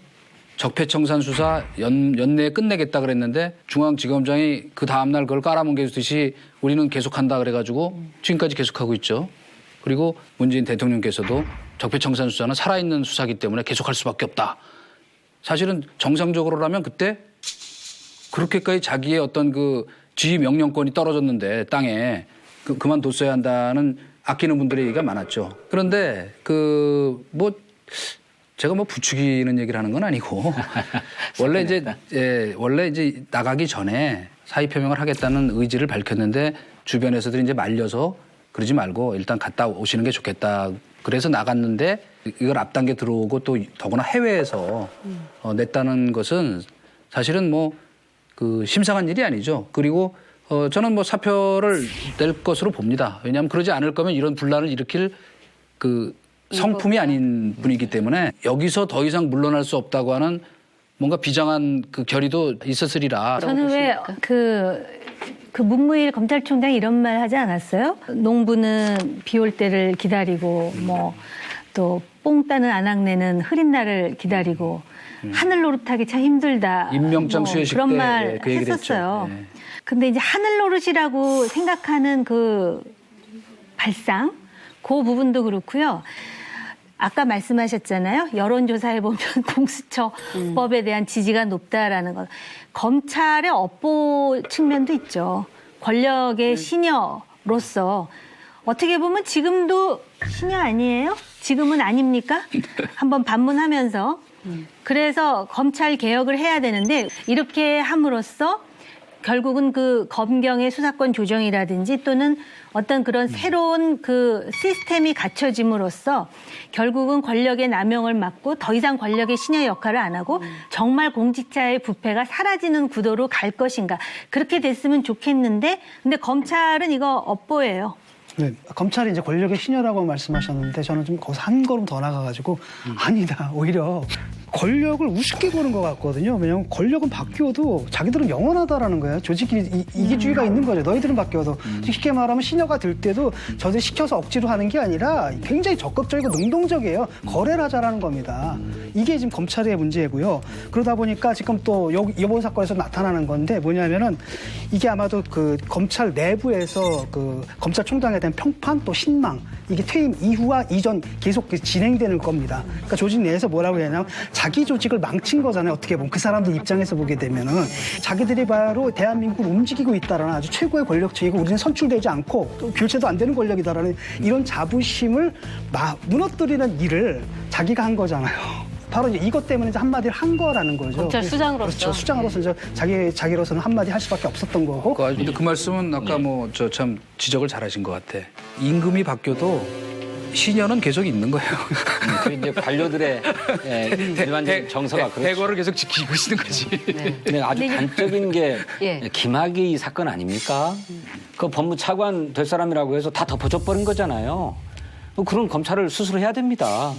적폐청산 수사 연내에 끝내겠다 그랬는데 중앙지검장이 그 다음날 그걸 깔아뭉개듯이 우리는 계속한다 그래가지고 지금까지 계속하고 있죠. 그리고 문재인 대통령께서도 적폐청산 수사는 살아있는 수사기 때문에 계속할 수밖에 없다. 사실은 정상적으로라면 그때 그렇게까지 자기의 어떤 그 지휘 명령권이 떨어졌는데 땅에 그만뒀어야 한다는 아끼는 분들의 얘기가 많았죠. 그런데 제가 부추기는 얘기를 하는 건 아니고 원래 이제 나가기 전에 사의 표명을 하겠다는 의지를 밝혔는데 주변에서들이 이제 말려서 그러지 말고 일단 갔다 오시는 게 좋겠다. 그래서 나갔는데 이걸 앞당겨 들어오고 또 더구나 해외에서 냈다는 것은 사실은 심상한 일이 아니죠. 그리고 저는 사표를 낼 것으로 봅니다. 왜냐하면 그러지 않을 거면 이런 분란을 일으킬 그 성품이 아닌 분이기 때문에 여기서 더 이상 물러날 수 없다고 하는 뭔가 비장한 그 결의도 있었으리라. 저는 왜 그 문무일 검찰총장이 이런 말 하지 않았어요? 농부는 비 올 때를 기다리고 또 뽕 따는 안악내는 흐린 날을 기다리고 하늘 노릇하기 참 힘들다. 임명장 수여식 그런 때 말 그 얘기를 했었어요. 했죠. 네. 근데 이제 하늘 노릇이라고 생각하는 그 발상, 그 부분도 그렇고요. 아까 말씀하셨잖아요. 여론조사에 보면 공수처법에 대한 지지가 높다라는 것. 검찰의 업보 측면도 있죠. 권력의 시녀로서 어떻게 보면 지금도 시녀 아니에요? 지금은 아닙니까? 한번 반문하면서. 그래서 검찰 개혁을 해야 되는데 이렇게 함으로써 결국은 그 검경의 수사권 조정이라든지 또는 어떤 그런 새로운 그 시스템이 갖춰짐으로써 결국은 권력의 남용을 막고 더 이상 권력의 신여 역할을 안 하고 정말 공직자의 부패가 사라지는 구도로 갈 것인가. 그렇게 됐으면 좋겠는데 근데 검찰은 이거 업보예요. 네, 검찰이 이제 권력의 신여라고 말씀하셨는데 저는 좀 거기서 한 걸음 더 나가가지고 아니다. 오히려 권력을 우습게 보는 것 같거든요. 왜냐하면 권력은 바뀌어도 자기들은 영원하다라는 거예요. 조직이 이기주의가 있는 거죠. 너희들은 바뀌어도. 쉽게 말하면 신여가 들 때도 저들 시켜서 억지로 하는 게 아니라 굉장히 적극적이고 능동적이에요. 거래를 하자라는 겁니다. 이게 지금 검찰의 문제고요. 그러다 보니까 지금 또 이번 사건에서 나타나는 건데 뭐냐면은 이게 아마도 그 검찰 내부에서 그 검찰총장에 대한 평판 또 신망 이게 퇴임 이후와 이전 계속 진행되는 겁니다. 그러니까 조직 내에서 뭐라고 해야 하냐면 자기 조직을 망친 거잖아요. 어떻게 보면 그 사람들 입장에서 보게 되면은 자기들이 바로 대한민국을 움직이고 있다라는 아주 최고의 권력체이고 우리는 선출되지 않고 또 교체도 안 되는 권력이다라는 이런 자부심을 무너뜨리는 일을 자기가 한 거잖아요. 바로 이제 이것 때문에 이제 한마디를 한 거라는 거죠. 검찰 수장으로서. 그렇죠. 수장으로서 이제 자기로서는 한마디 할 수밖에 없었던 거고. 근데 그 말씀은 아까 참 지적을 잘하신 것 같아. 임금이 바뀌어도 신여는 계속 있는 거예요. 그 이제 관료들의 일반적인 정서가 그렇죠. 대거를 계속 지키고 있는 거지. 근데 아주 단적인 게 김학의 사건 아닙니까? 그 법무차관 될 사람이라고 해서 다 덮어줘버린 거잖아요. 그런 검찰을 수술해야 됩니다.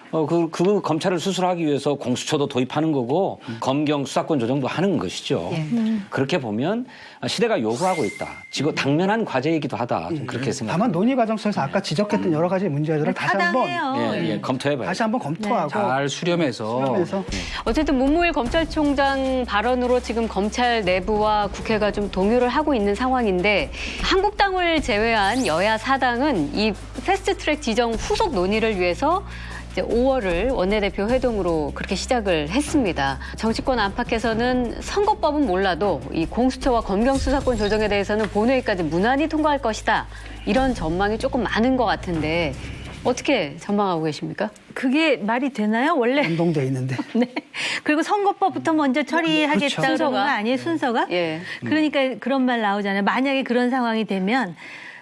그 검찰을 수술하기 위해서 공수처도 도입하는 거고 검경 수사권 조정도 하는 것이죠. 그렇게 보면 시대가 요구하고 있다. 지금 당면한 과제이기도 하다. 좀 그렇게 생각합니다. 다만 논의 과정 속에서 아까 지적했던 여러 가지 문제들을 다시 한번 검토해봐요. 다시 한번 검토하고 잘 수렴해서. 어쨌든 문무일 검찰총장 발언으로 지금 검찰 내부와 국회가 좀 동요를 하고 있는 상황인데 한국당을 제외한 여야 4당은 이 패스트트랙 지정 후속 논의를 위해서 이제 5월을 원내대표 회동으로 그렇게 시작을 했습니다. 정치권 안팎에서는 선거법은 몰라도 이 공수처와 검경수사권 조정에 대해서는 본회의까지 무난히 통과할 것이다. 이런 전망이 조금 많은 것 같은데 어떻게 전망하고 계십니까? 그게 말이 되나요? 원래 연동돼 있는데. 네. 그리고 선거법부터 먼저 처리하겠다 그런 거 아니에요? 순서가? 예. 그러니까 그런 말 나오잖아요. 만약에 그런 상황이 되면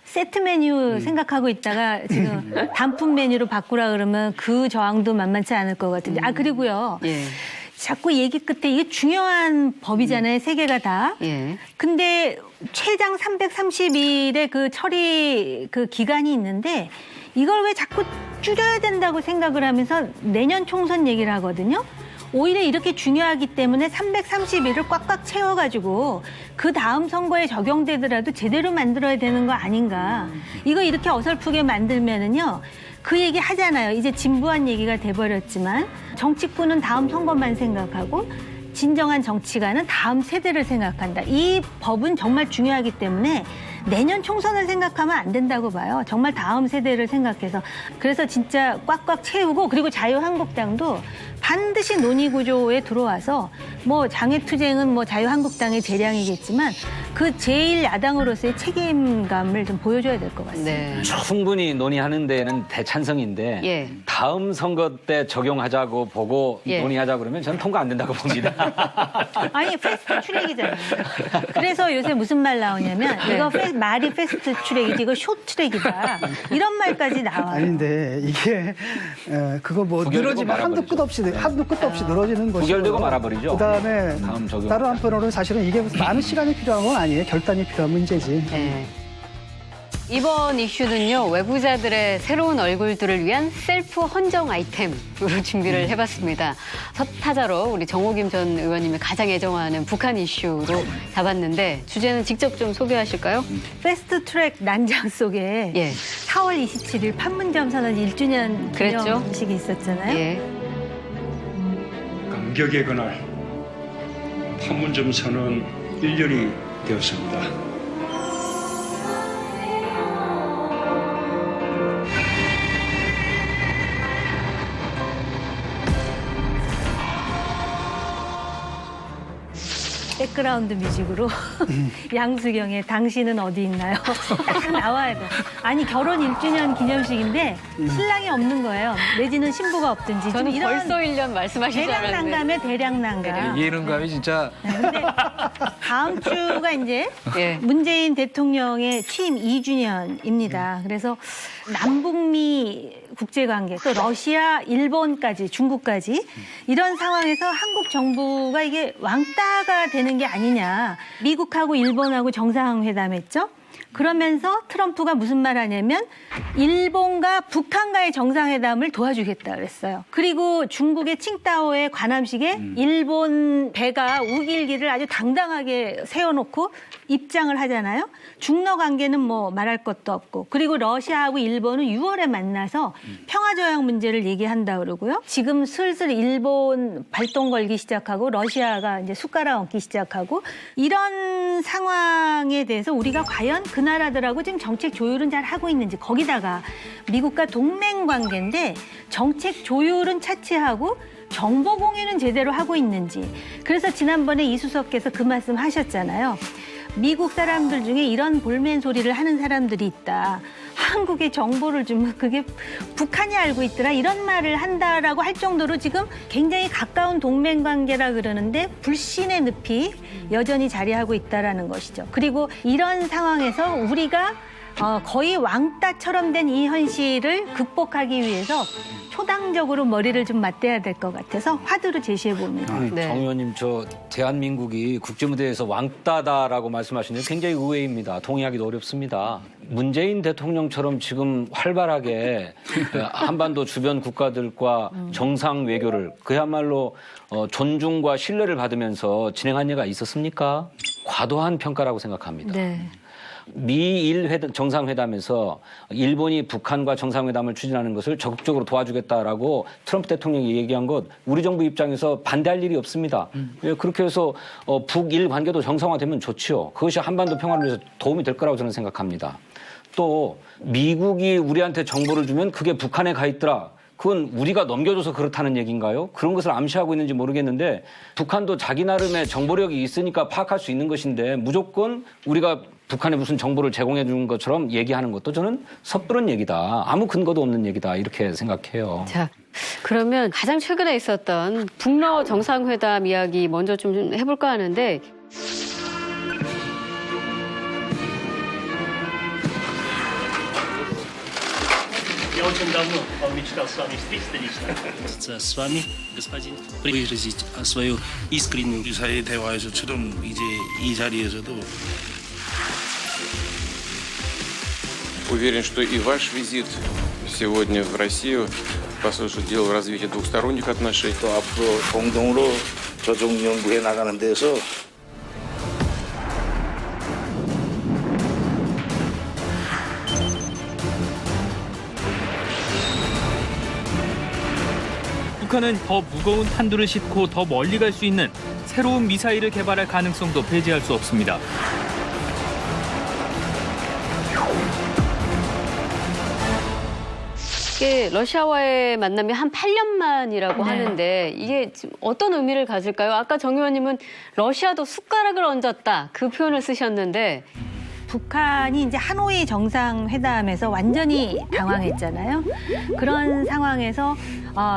세트 메뉴 생각하고 있다가 지금 단품 메뉴로 바꾸라 그러면 그 저항도 만만치 않을 것 같은데. 아, 그리고요. 예. 자꾸 얘기 끝에 이게 중요한 법이잖아요. 세 개가 다. 예. 근데 최장 330일의 그 처리 그 기간이 있는데 이걸 왜 자꾸 줄여야 된다고 생각을 하면서 내년 총선 얘기를 하거든요. 오히려 이렇게 중요하기 때문에 330일을 꽉꽉 채워가지고 그 다음 선거에 적용되더라도 제대로 만들어야 되는 거 아닌가. 이거 이렇게 어설프게 만들면은요. 그 얘기 하잖아요. 이제 진부한 얘기가 돼버렸지만 정치꾼은 다음 선거만 생각하고 진정한 정치가는 다음 세대를 생각한다. 이 법은 정말 중요하기 때문에 내년 총선을 생각하면 안 된다고 봐요. 정말 다음 세대를 생각해서. 그래서 진짜 꽉꽉 채우고 그리고 자유한국당도 반드시 논의구조에 들어와서 뭐 장애투쟁은 뭐 자유한국당의 재량이겠지만 그 제1야당으로서의 책임감을 좀 보여줘야 될 것 같습니다. 네. 충분히 논의하는 데는 대찬성인데 예. 다음 선거 때 적용하자고 보고 예. 논의하자 그러면 저는 통과 안 된다고 봅니다. 아니 패스트 트랙이잖아요. 그래서 요새 무슨 말 나오냐면 이거 말이 패스트 트랙이지 이거 쇼트 트랙이다. 이런 말까지 나와요. 아닌데 이게 그거 뭐 부결되고 늘어지면 한도 끝 없이 늘어지는 것이고 부결되고 말아버리죠. 그다음에 다음 적용. 다른 한편으로는 사실은 이게 많은 시간이 필요한 건 아니에요. 결단이 필요한 문제지. 네. 이번 이슈는요, 외부자들의 새로운 얼굴들을 위한 셀프 헌정 아이템으로 준비를 해봤습니다. 첫 타자로 우리 정호김 전 의원님이 가장 애정하는 북한 이슈로 잡았는데 주제는 직접 좀 소개하실까요? 패스트 트랙 난장 속에 예. 4월 27일 판문점 선언 1주년 그랬죠. 기념식이 있었잖아요. 예. 감격의 그날 판문점 선언 1년이 되었습니다. 백그라운드 뮤직으로 양수경의 당신은 어디 있나요? 딱 나와야 돼. 아니 결혼 1주년 기념식인데 신랑이 없는 거예요. 내지는 신부가 없든지. 저는 좀 이런 벌써 1년 말씀하실 줄 대량 알았는데. 난감에 대량 난감. 예능감이 진짜 근데 다음 주가 이제 예. 문재인 대통령의 취임 2주년입니다. 그래서 남북미 국제관계, 또 러시아, 일본까지, 중국까지 이런 상황에서 한국 정부가 이게 왕따가 되는 게 아니냐. 미국하고 일본하고 정상회담했죠. 그러면서 트럼프가 무슨 말 하냐면 일본과 북한과의 정상회담을 도와주겠다 그랬어요. 그리고 중국의 칭다오의 관함식에 일본 배가 우길기를 아주 당당하게 세워놓고 입장을 하잖아요. 중러 관계는 뭐 말할 것도 없고 그리고 러시아하고 일본은 6월에 만나서 평화조약 문제를 얘기한다 그러고요. 지금 슬슬 일본 발동 걸기 시작하고 러시아가 이제 숟가락 얹기 시작하고 이런 상황에 대해서 우리가 과연 그 나라들하고 지금 정책 조율은 잘 하고 있는지 거기다가 미국과 동맹 관계인데 정책 조율은 차치하고 정보 공유는 제대로 하고 있는지 그래서 지난번에 이수석께서 그 말씀 하셨잖아요. 미국 사람들 중에 이런 볼멘 소리를 하는 사람들이 있다. 한국의 정보를 주면 그게 북한이 알고 있더라. 이런 말을 한다라고 할 정도로 지금 굉장히 가까운 동맹 관계라 그러는데 불신의 늪이 여전히 자리하고 있다라는 것이죠. 그리고 이런 상황에서 우리가 거의 왕따처럼 된 이 현실을 극복하기 위해서 초당적으로 머리를 좀 맞대야 될 것 같아서 화두로 제시해 봅니다. 네. 정 의원님, 저 대한민국이 국제무대에서 왕따다라고 말씀하시는데 굉장히 의외입니다. 동의하기도 어렵습니다. 문재인 대통령처럼 지금 활발하게 한반도 주변 국가들과 정상 외교를 그야말로 존중과 신뢰를 받으면서 진행한 예가 있었습니까? 과도한 평가라고 생각합니다. 네. 미일 정상회담에서 일본이 북한과 정상회담을 추진하는 것을 적극적으로 도와주겠다라고 트럼프 대통령이 얘기한 것 우리 정부 입장에서 반대할 일이 없습니다. 그렇게 해서 북일 관계도 정상화되면 좋지요. 그것이 한반도 평화를 위해서 도움이 될 거라고 저는 생각합니다. 또 미국이 우리한테 정보를 주면 그게 북한에 가 있더라. 그건 우리가 넘겨줘서 그렇다는 얘기인가요? 그런 것을 암시하고 있는지 모르겠는데 북한도 자기 나름의 정보력이 있으니까 파악할 수 있는 것인데 무조건 우리가 북한에 무슨 정보를 제공해 주는 것처럼 얘기하는 것도 저는 섣부른 얘기다. 아무 근거도 없는 얘기다. 이렇게 생각해요. 자, 그러면 가장 최근에 있었던 북러 정상회담 이야기 먼저 좀 해볼까 하는데 Я очень давно мечтал с вами встретиться лично. С вами, господин, выразить свою искреннюю 유사의 대화에서처럼 이제 이 자리에서도 Уверен, что и ваш визит сегодня в Россию способствует развитию двухсторонних отношений. 또 앞으로 공동으로 조정 연구해 나가는 데서 북한은 더 무거운 탄두를 싣고 더 멀리 갈 수 있는 새로운 미사일을 개발할 가능성도 배제할 수 없습니다. 이게 러시아와의 만남이 한 8년 만이라고 하는데 이게 지금 어떤 의미를 가질까요? 아까 정 의원님은 러시아도 숟가락을 얹었다 그 표현을 쓰셨는데 북한이 이제 하노이 정상회담에서 완전히 당황했잖아요. 그런 상황에서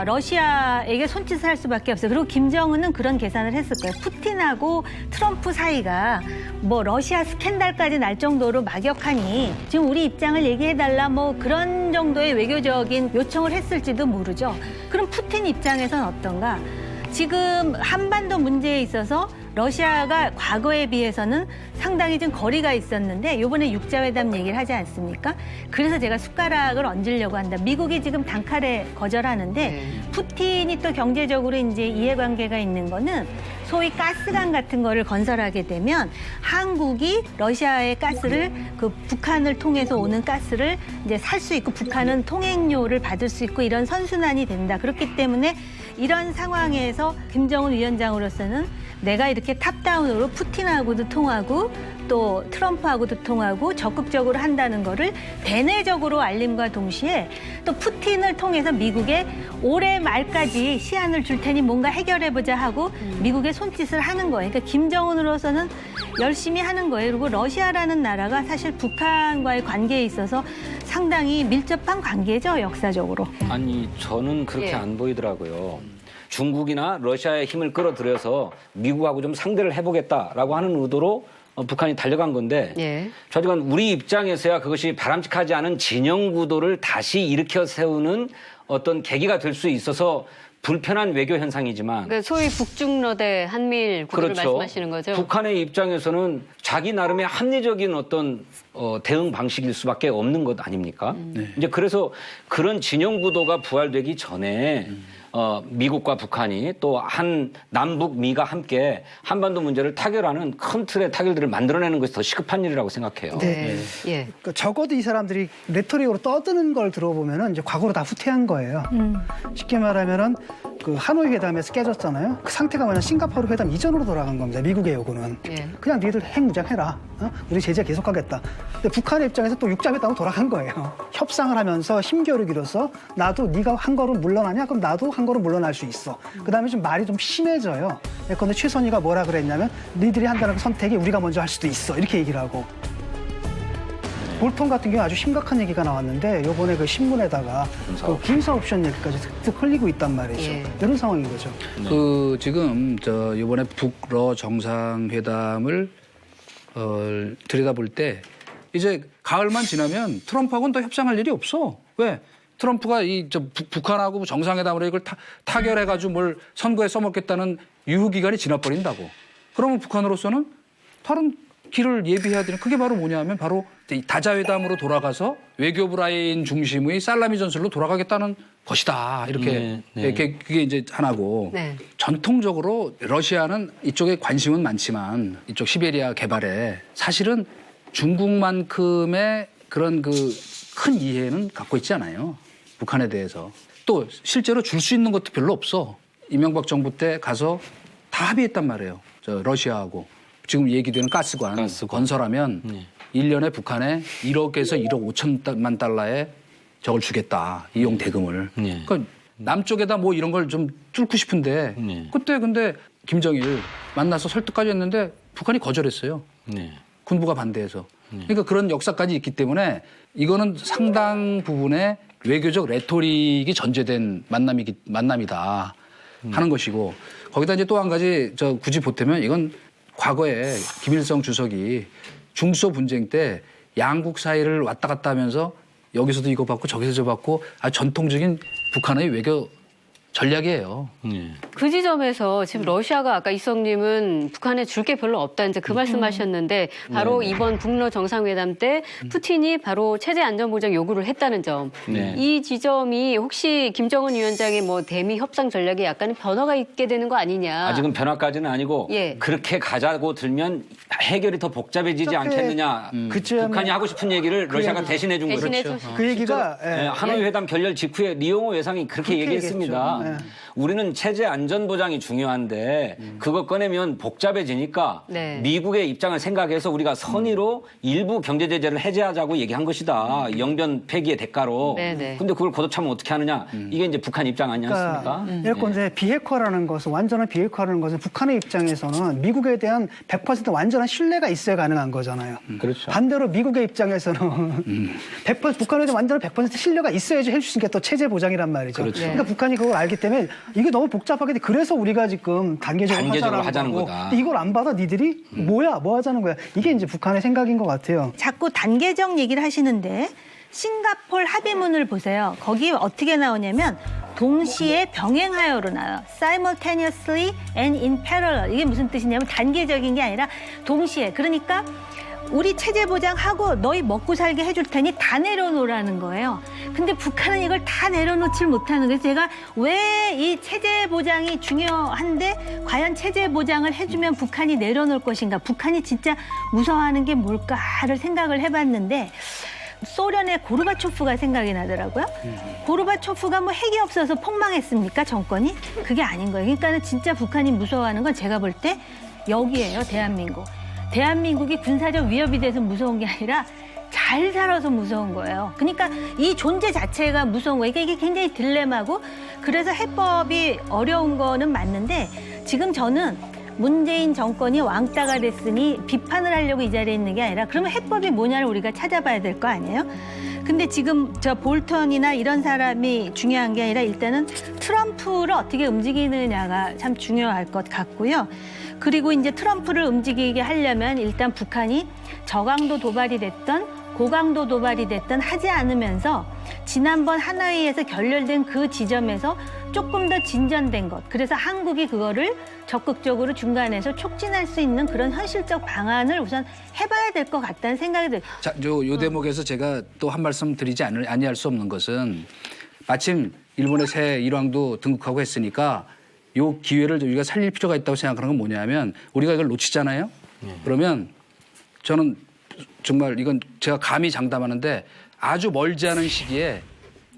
러시아에게 손짓을 할 수밖에 없어요. 그리고 김정은은 그런 계산을 했을 거예요. 푸틴하고 트럼프 사이가 뭐 러시아 스캔들까지 날 정도로 막역하니 지금 우리 입장을 얘기해달라 뭐 그런 정도의 외교적인 요청을 했을지도 모르죠. 그럼 푸틴 입장에선 어떤가? 지금 한반도 문제에 있어서 러시아가 과거에 비해서는 상당히 좀 거리가 있었는데 이번에 육자회담 얘기를 하지 않습니까? 그래서 제가 숟가락을 얹으려고 한다. 미국이 지금 단칼에 거절하는데 푸틴이 또 경제적으로 이제 이해관계가 있는 거는 소위 가스관 같은 거를 건설하게 되면 한국이 러시아의 가스를 그 북한을 통해서 오는 가스를 이제 살 수 있고 북한은 통행료를 받을 수 있고 이런 선순환이 된다. 그렇기 때문에 이런 상황에서 김정은 위원장으로서는 내가 이렇게 탑다운으로 푸틴하고도 통하고 또 트럼프하고도 통하고 적극적으로 한다는 거를 대내적으로 알림과 동시에 또 푸틴을 통해서 미국에 올해 말까지 시한을 줄 테니 뭔가 해결해보자 하고 미국에 손짓을 하는 거예요. 그러니까 김정은으로서는 열심히 하는 거예요. 그리고 러시아라는 나라가 사실 북한과의 관계에 있어서 상당히 밀접한 관계죠, 역사적으로. 아니, 저는 그렇게 안 보이더라고요. 중국이나 러시아의 힘을 끌어들여서 미국하고 좀 상대를 해보겠다라고 하는 의도로 북한이 달려간 건데 저지간 우리 입장에서야 그것이 바람직하지 않은 진영 구도를 다시 일으켜 세우는 어떤 계기가 될 수 있어서 불편한 외교 현상이지만 그러니까 소위 북중러대 한미일 구도를 말씀하시는 거죠? 북한의 입장에서는 자기 나름의 합리적인 어떤 대응 방식일 수밖에 없는 것 아닙니까? 이제 그래서 그런 진영 구도가 부활되기 전에 미국과 북한이 또 한 남북 미가 함께 한반도 문제를 타결하는 큰 틀의 타결들을 만들어내는 것이 더 시급한 일이라고 생각해요. 그러니까 적어도 이 사람들이 레토릭으로 떠드는 걸 들어보면은 이제 과거로 다 후퇴한 거예요. 쉽게 말하면은 그 하노이 회담에서 깨졌잖아요. 그 상태가 뭐냐 싱가포르 회담 이전으로 돌아간 겁니다. 미국의 요구는 그냥 니들 핵 무장해라. 우리 제재 계속하겠다. 근데 북한의 입장에서 또 육자회담으로 돌아간 거예요. 협상을 하면서 힘겨루기로서 나도 네가 한 걸음 물러나냐? 그럼 나도 한 걸음 물러날 수 있어. 그다음에 좀 말이 좀 심해져요. 그런데 최선희가 뭐라 그랬냐면 니들이 한다는 선택이 우리가 먼저 할 수도 있어. 이렇게 얘기를 하고. 볼턴 같은 경우 아주 심각한 얘기가 나왔는데 요번에 그 신문에다가 그 군사 옵션 얘기까지 득 흘리고 있단 말이죠. 이런 상황인 거죠. 그 지금 이번에 북러 정상회담을 들여다볼 때 이제 가을만 지나면 트럼프하고는 더 협상할 일이 없어. 왜? 트럼프가 북한하고 정상회담으로 이걸 타결해가지고 뭘 선거에 써먹겠다는 유효 기간이 지나버린다고. 그러면 북한으로서는 다른 길을 예비해야 되는 그게 바로 뭐냐면 바로 다자회담으로 돌아가서 외교부 라인 중심의 살라미 전술로 돌아가겠다는 것이다. 이렇게 그게 이제 하나고 전통적으로 러시아는 이쪽에 관심은 많지만 이쪽 시베리아 개발에 사실은 중국만큼의 그런 그 큰 이해는 갖고 있지 않아요. 북한에 대해서. 또 실제로 줄 수 있는 것도 별로 없어. 이명박 정부 때 가서 다 합의했단 말이에요. 러시아하고. 지금 얘기되는 가스관 건설하면 1년에 북한에 1억에서 1억 5천만 달러의 저걸 주겠다. 이용 대금을. 그러니까 남쪽에다 뭐 이런 걸 좀 뚫고 싶은데 그때 근데 김정일 만나서 설득까지 했는데 북한이 거절했어요. 군부가 반대해서. 그러니까 그런 역사까지 있기 때문에 이거는 상당 부분의 외교적 레토릭이 전제된 만남이다 하는 것이고 거기다 이제 또 한 가지 저 굳이 보태면 이건 과거에 김일성 주석이 중소 분쟁 때 양국 사이를 왔다 갔다 하면서 여기서도 이거 받고 저기서 저 받고 아주 전통적인 북한의 외교 전략이에요. 그 지점에서 지금 러시아가 아까 이성님은 북한에 줄 게 별로 없다 이제 그 말씀하셨는데 바로 이번 북러 정상회담 때 푸틴이 바로 체제 안전보장 요구를 했다는 점. 이 지점이 혹시 김정은 위원장의 뭐 대미 협상 전략에 약간의 변화가 있게 되는 거 아니냐. 아직은 변화까지는 아니고 그렇게 가자고 들면 해결이 더 복잡해지지 않겠느냐. 북한이 하고 싶은 얘기를 러시아가 대신해 준 거죠. 그 얘기가 하노이 회담 결렬 직후에 리용호 외상이 그렇게 얘기했습니다. 우리는 체제 안전보장이 중요한데 그거 꺼내면 복잡해지니까 미국의 입장을 생각해서 우리가 선의로 일부 경제 제재를 해제하자고 얘기한 것이다. 영변 폐기의 대가로. 근데 그걸 거듭차면 어떻게 하느냐. 이게 이제 북한 입장 아니었습니까? 예컨대 이제 비핵화라는 것은 완전한 비핵화라는 것은 북한의 입장에서는 미국에 대한 100% 완전한 신뢰가 있어야 가능한 거잖아요. 그렇죠. 반대로 미국의 입장에서는 100% 북한에 대한 완전한 100% 신뢰가 있어야지 해줄 수 있는 게 또 체제 보장이란 말이죠. 그렇죠. 그러니까 북한이 그걸 알기 때문에 이게 너무 복잡하게 돼. 그래서 우리가 지금 단계적으로 하자는 거다. 이걸 안 받아 니들이 뭐야 뭐 하자는 거야. 이게 이제 북한의 생각인 것 같아요. 자꾸 단계적 얘기를 하시는데 싱가포르 합의문을 보세요. 거기 어떻게 나오냐면 동시에 병행하여로 나와요. Simultaneously and in parallel. 이게 무슨 뜻이냐면 단계적인 게 아니라 동시에. 그러니까 우리 체제 보장하고 너희 먹고 살게 해줄 테니 다 내려놓으라는 거예요. 근데 북한은 이걸 다 내려놓질 못하는 거예요. 제가 왜 이 체제 보장이 중요한데 과연 체제 보장을 해주면 북한이 내려놓을 것인가. 북한이 진짜 무서워하는 게 뭘까를 생각을 해봤는데 소련의 고르바초프가 생각이 나더라고요. 고르바초프가 뭐 핵이 없어서 폭망했습니까, 정권이? 그게 아닌 거예요. 그러니까는 진짜 북한이 무서워하는 건 제가 볼 때 여기예요, 대한민국. 대한민국이 군사적 위협이 돼서 무서운 게 아니라 잘 살아서 무서운 거예요. 그러니까 이 존재 자체가 무서운 거예요. 이게 굉장히 딜레마고 그래서 해법이 어려운 거는 맞는데 지금 저는 문재인 정권이 왕따가 됐으니 비판을 하려고 이 자리에 있는 게 아니라 그러면 해법이 뭐냐를 우리가 찾아봐야 될 거 아니에요? 근데 지금 저 볼턴이나 이런 사람이 중요한 게 아니라 일단은 트럼프를 어떻게 움직이느냐가 참 중요할 것 같고요. 그리고 이제 트럼프를 움직이게 하려면 일단 북한이 저강도 도발이 됐던 고강도 도발이 됐던 하지 않으면서 지난번 하노이에서 결렬된 그 지점에서 조금 더 진전된 것. 그래서 한국이 그거를 적극적으로 중간에서 촉진할 수 있는 그런 현실적 방안을 우선 해봐야 될 것 같다는 생각이 들어요. 자, 요 대목에서 제가 또 한 말씀 드리지 아니할 수 없는 것은 마침 일본의 새 일왕도 등극하고 했으니까 요 기회를 우리가 살릴 필요가 있다고 생각하는 건 뭐냐면 우리가 이걸 놓치잖아요. 그러면 저는 정말 이건 제가 감히 장담하는데 아주 멀지 않은 시기에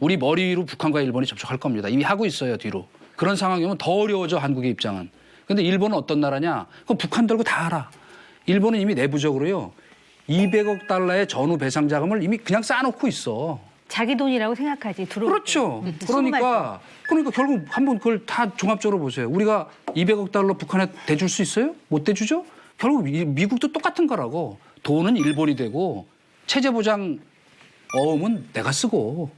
우리 머리 위로 북한과 일본이 접촉할 겁니다. 이미 하고 있어요, 뒤로. 그런 상황이면 더 어려워져, 한국의 입장은. 근데 일본은 어떤 나라냐? 그럼 북한 들고 다 알아. 일본은 이미 내부적으로요. 200억 달러의 전후 배상 자금을 이미 그냥 쌓아놓고 있어. 자기 돈이라고 생각하지. 그렇죠. 그러니까 결국 한번 그걸 다 종합적으로 보세요. 우리가 200억 달러 북한에 대줄 수 있어요? 못 대주죠? 결국 미국도 똑같은 거라고. 돈은 일본이 되고 체제 보장 어음은 내가 쓰고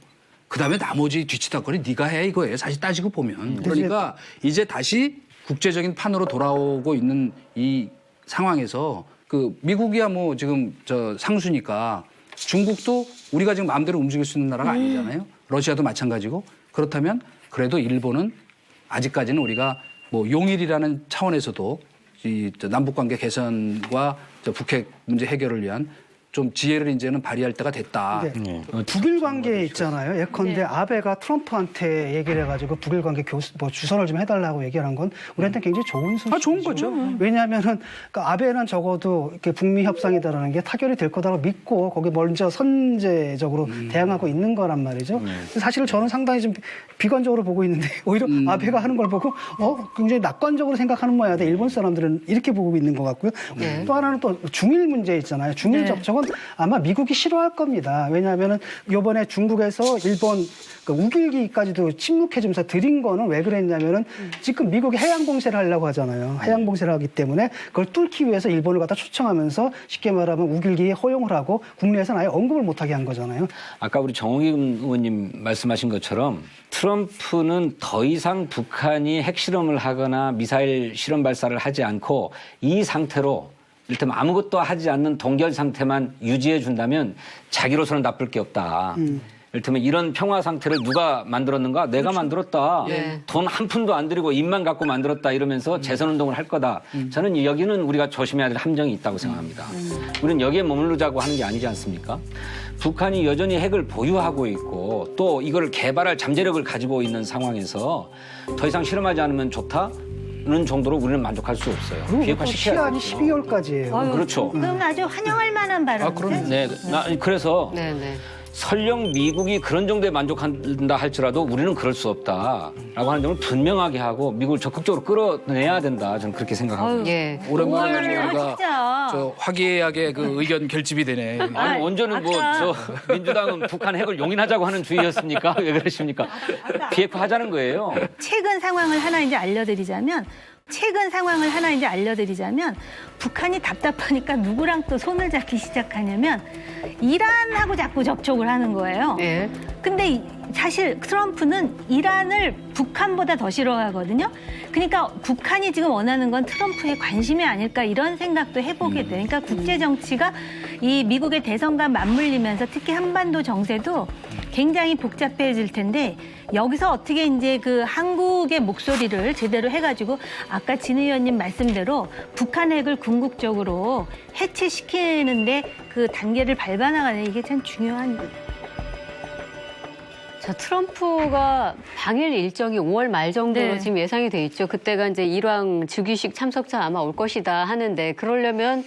그다음에 나머지 뒤치다거리 네가 해 이거예요. 사실 따지고 보면. 그러니까 이제 다시 국제적인 판으로 돌아오고 있는 이 상황에서 그 미국이야 뭐 지금 저 상수니까 중국도 우리가 지금 마음대로 움직일 수 있는 나라가 아니잖아요. 러시아도 마찬가지고. 그렇다면 그래도 일본은 아직까지는 우리가 뭐 용일이라는 차원에서도 이 남북관계 개선과 북핵 문제 해결을 위한 좀 지혜를 이제는 발휘할 때가 됐다. 북일 관계 있잖아요. 예컨대 아베가 트럼프한테 얘기를 해가지고 북일 관계 주선을 좀 해달라고 얘기한 건 우리한테 굉장히 좋은 소식이죠. 좋은 거죠. 왜냐하면은 그러니까 아베는 적어도 이렇게 북미 협상이다라는 게 타결이 될 거다라고 믿고 거기 먼저 선제적으로 대항하고 있는 거란 말이죠. 사실 저는 상당히 좀 비관적으로 보고 있는데 오히려 아베가 하는 걸 보고 굉장히 낙관적으로 생각하는 모양인데 일본 사람들은 이렇게 보고 있는 것 같고요. 또 하나는 또 중일 문제 있잖아요. 중일 접촉은 그건 아마 미국이 싫어할 겁니다. 왜냐하면은 이번에 중국에서 일본 우길기까지도 침묵해주면서 드린 거는 왜 그랬냐면은 지금 미국이 해양 봉쇄를 하려고 하잖아요. 해양 봉쇄를 하기 때문에 그걸 뚫기 위해서 일본을 갖다 초청하면서 쉽게 말하면 우길기에 허용을 하고 국내에서는 아예 언급을 못하게 한 거잖아요. 아까 우리 정홍익 의원님 말씀하신 것처럼 트럼프는 더 이상 북한이 핵실험을 하거나 미사일 실험 발사를 하지 않고 이 상태로 이를테면 아무것도 하지 않는 동결 상태만 유지해 준다면 자기로서는 나쁠 게 없다. 이를테면 이런 평화 상태를 누가 만들었는가? 내가 만들었다. 돈 한 푼도 안 들이고 입만 갖고 만들었다 이러면서 재선운동을 할 거다. 저는 여기는 우리가 조심해야 될 함정이 있다고 생각합니다. 우리는 여기에 머무르자고 하는 게 아니지 않습니까? 북한이 여전히 핵을 보유하고 있고 또 이걸 개발할 잠재력을 가지고 있는 상황에서 더 이상 실험하지 않으면 좋다는 정도로 우리는 만족할 수 없어요. 그리고 시한이 12월까지예요. 그렇죠. 그럼 아주 환영할 만한 발언이죠. 네, 그래서 설령 미국이 그런 정도에 만족한다 할지라도 우리는 그럴 수 없다라고 하는 점을 분명하게 하고 미국을 적극적으로 끌어내야 된다. 저는 그렇게 생각합니다. 오랜만에 우리가 진짜. 저 화기애애하게 그 의견 결집이 되네. 아니 언제는 뭐 저 민주당은 북한 핵을 용인하자고 하는 주의였습니까? 왜 그러십니까? 비핵화 하자는 거예요. 최근 상황을 하나 이제 알려드리자면 북한이 답답하니까 누구랑 또 손을 잡기 시작하냐면 이란하고 자꾸 접촉을 하는 거예요. 근데 사실 트럼프는 이란을 북한보다 더 싫어하거든요. 그러니까 북한이 지금 원하는 건 트럼프의 관심이 아닐까 이런 생각도 해보게 돼요. 그러니까 국제 정치가 이 미국의 대선과 맞물리면서 특히 한반도 정세도 굉장히 복잡해질 텐데 여기서 어떻게 이제 그 한국의 목소리를 제대로 해가지고 아까 진 의원님 말씀대로 북한 핵을 궁극적으로 해체시키는데 그 단계를 밟아나가는 이게 참 중요한 일이에요. 자, 트럼프가 방일 일정이 5월 말 정도로 지금 예상이 돼 있죠. 그때가 이제 일왕 즉위식 참석자 아마 올 것이다 하는데 그러려면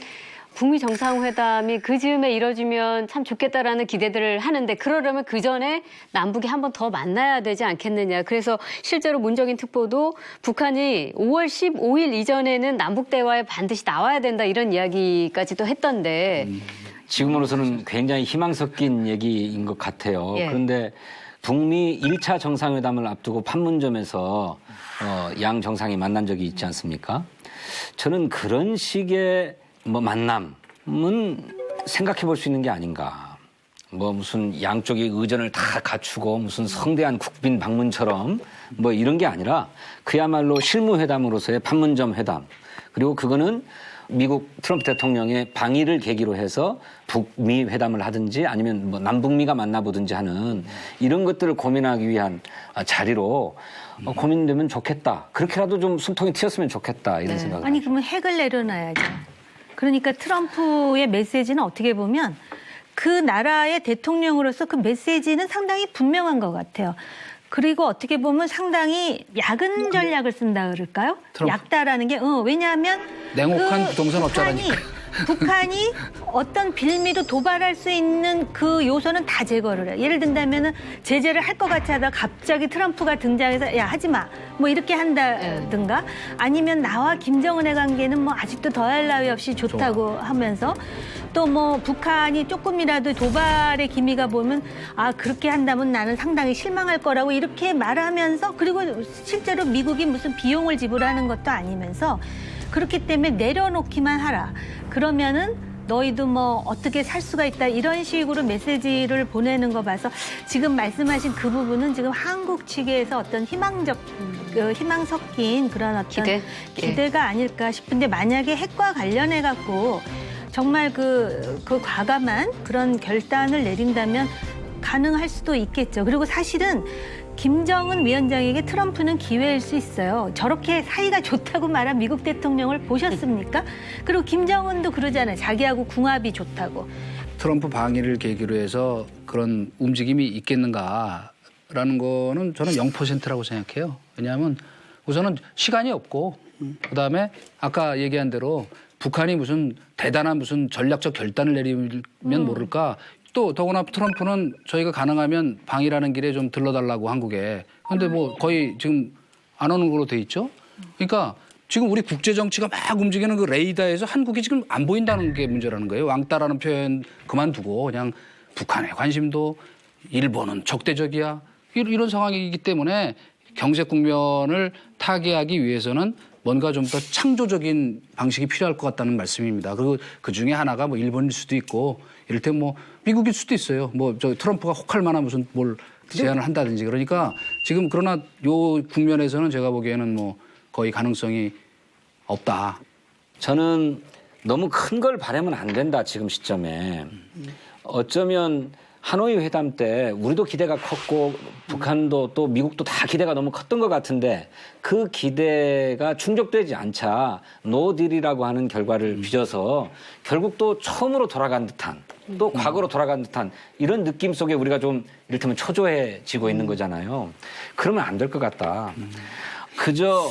북미 정상회담이 그 즈음에 이뤄지면 참 좋겠다라는 기대들을 하는데 그러려면 그 전에 남북이 한 번 더 만나야 되지 않겠느냐. 그래서 실제로 문정인 특보도 북한이 5월 15일 이전에는 남북 대화에 반드시 나와야 된다 이런 이야기까지도 했던데. 지금으로서는 굉장히 희망 섞인 얘기인 것 같아요. 그런데 북미 1차 정상회담을 앞두고 판문점에서 양 정상이 만난 적이 있지 않습니까? 저는 그런 식의 만남은 생각해 볼 수 있는 게 아닌가. 무슨 양쪽이 의전을 다 갖추고 무슨 성대한 국빈 방문처럼 이런 게 아니라 그야말로 실무회담으로서의 판문점 회담. 그리고 그거는 미국 트럼프 대통령의 방일을 계기로 해서 북미 회담을 하든지 아니면 남북미가 만나보든지 하는 이런 것들을 고민하기 위한 자리로 고민되면 좋겠다. 그렇게라도 좀 숨통이 튀었으면 좋겠다. 이런 생각을. 아니 그러면 핵을 내려놔야죠. 그러니까 트럼프의 메시지는 어떻게 보면 그 나라의 대통령으로서 그 메시지는 상당히 분명한 것 같아요. 그리고 어떻게 보면 상당히 야근 전략을 쓴다 그럴까요? 약다라는 게 왜냐하면 냉혹한 부동산 업자라니까. 북한이 어떤 빌미로 도발할 수 있는 그 요소는 다 제거를 해요. 예를 든다면은 제재를 할 것 같이 하다가 갑자기 트럼프가 등장해서 야 하지 마. 이렇게 한다든가 아니면 나와 김정은의 관계는 아직도 더할 나위 없이 좋다고 하면서 또 북한이 조금이라도 도발의 기미가 보면 그렇게 한다면 나는 상당히 실망할 거라고 이렇게 말하면서 그리고 실제로 미국이 무슨 비용을 지불하는 것도 아니면서 그렇기 때문에 내려놓기만 하라. 그러면은 너희도 어떻게 살 수가 있다 이런 식으로 메시지를 보내는 거 봐서 지금 말씀하신 그 부분은 지금 한국 측에서 어떤 희망 섞인 그런 어떤 기대가 아닐까 싶은데 만약에 핵과 관련해 갖고 정말 그 과감한 그런 결단을 내린다면 가능할 수도 있겠죠. 그리고 사실은 김정은 위원장에게 트럼프는 기회일 수 있어요. 저렇게 사이가 좋다고 말한 미국 대통령을 보셨습니까? 그리고 김정은도 그러잖아요. 자기하고 궁합이 좋다고. 트럼프 방일을 계기로 해서 그런 움직임이 있겠는가라는 거는 저는 0%라고 생각해요. 왜냐하면 우선은 시간이 없고 그다음에 아까 얘기한 대로 북한이 무슨 대단한 무슨 전략적 결단을 내리면 모를까. 또 더구나 트럼프는 저희가 가능하면 방일하는 길에 좀 들러달라고 한국에. 근데 거의 지금 안 오는 걸로 돼 있죠. 그러니까 지금 우리 국제 정치가 막 움직이는 그 레이더에서 한국이 지금 안 보인다는 게 문제라는 거예요. 왕따라는 표현 그만두고 그냥 북한에 관심도 일본은 적대적이야 이런 상황이기 때문에 경제 국면을 타개하기 위해서는 뭔가 좀 더 창조적인 방식이 필요할 것 같다는 말씀입니다. 그리고 그 중에 하나가 뭐 일본일 수도 있고 이를테면 뭐 미국일 수도 있어요. 뭐 저 트럼프가 혹할 만한 무슨 뭘 제안을 한다든지 그러니까 지금 그러나 요 국면에서는 제가 보기에는 뭐 거의 가능성이 없다. 저는 너무 큰 걸 바라면 안 된다 지금 시점에. 어쩌면 하노이 회담 때 우리도 기대가 컸고 북한도 또 미국도 다 기대가 너무 컸던 것 같은데 그 기대가 충족되지 않자 노딜이라고 하는 결과를 빚어서 결국 또 처음으로 돌아간 듯한 또 과거로 돌아간 듯한 이런 느낌 속에 우리가 좀 이를테면 초조해지고 있는 거잖아요. 그러면 안 될 것 같다. 그저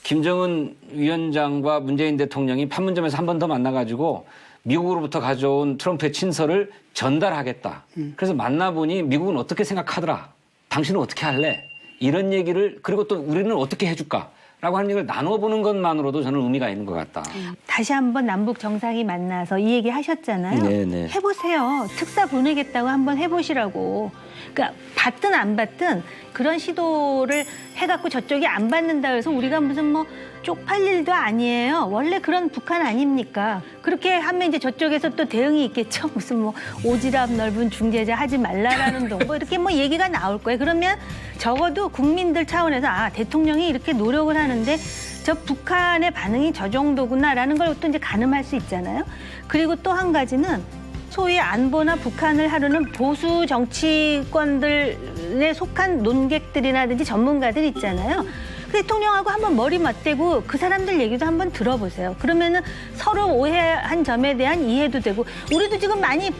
김정은 위원장과 문재인 대통령이 판문점에서 한 번 더 만나가지고 미국으로부터 가져온 트럼프의 친서를 전달하겠다. 그래서 만나보니 미국은 어떻게 생각하더라. 당신은 어떻게 할래? 이런 얘기를 그리고 또 우리는 어떻게 해줄까? 라고 하는 얘기를 나눠보는 것만으로도 저는 의미가 있는 것 같다. 다시 한번 남북 정상이 만나서 이 얘기 하셨잖아요. 네네. 해보세요. 특사 보내겠다고 한번 해보시라고. 그러니까 받든 안 받든 그런 시도를 해갖고 저쪽이 안 받는다 해서 우리가 무슨 뭐 쪽팔릴 일도 아니에요. 원래 그런 북한 아닙니까? 그렇게 하면 이제 저쪽에서 또 대응이 있겠죠. 무슨 뭐 오지랖 넓은 중재자 하지 말라라는 동 뭐 이렇게 뭐 얘기가 나올 거예요. 그러면 적어도 국민들 차원에서 아 대통령이 이렇게 노력을 하는데 저 북한의 반응이 저 정도구나라는 걸 또 이제 가늠할 수 있잖아요. 그리고 또 한 가지는 소위 안보나 북한을 하려는 보수 정치권들에 속한 논객들이라든지 전문가들 있잖아요. 대통령하고 한번 머리 맞대고 그 사람들 얘기도 한번 들어보세요. 그러면은 서로 오해한 점에 대한 이해도 되고 우리도 지금 많이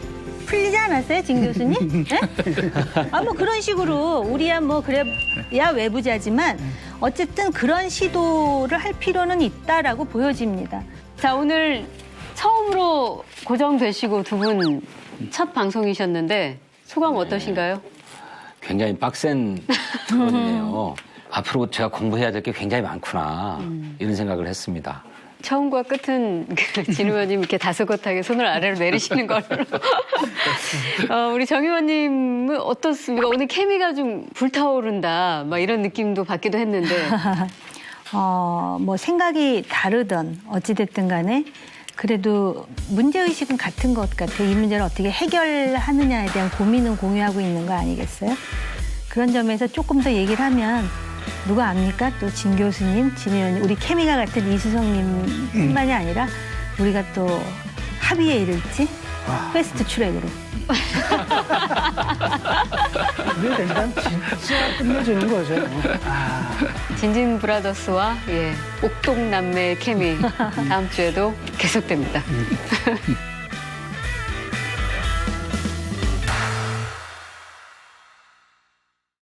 풀리지 않았어요, 진 교수님? 네? 아, 뭐 그런 식으로 우리야 뭐 그래 야 외부자지만 어쨌든 그런 시도를 할 필요는 있다라고 보여집니다. 자, 오늘 처음으로 고정되시고 두 분 첫 방송이셨는데 소감 어떠신가요? 굉장히 빡센 토론이네요. 앞으로 제가 공부해야 될 게 굉장히 많구나 이런 생각을 했습니다. 처음과 끝은 진 의원님 이렇게 다소곳하게 손을 아래로 내리시는 걸로. 우리 정 의원님은 어떻습니까? 오늘 케미가 좀 불타오른다 막 이런 느낌도 받기도 했는데. 뭐 생각이 다르던 어찌됐든 간에 그래도 문제의식은 같은 것 같아요. 이 문제를 어떻게 해결하느냐에 대한 고민은 공유하고 있는 거 아니겠어요? 그런 점에서 조금 더 얘기를 하면 누가 압니까? 또 진 교수님, 진 의원님, 우리 케미가 같은 이수성님뿐만이 아니라 우리가 또 합의에 이를지 패스트 트랙으로. 그게 된다면 진짜 끝내주는 거죠. 진진 브라더스와 옥동남매의 케미 다음 주에도 계속됩니다.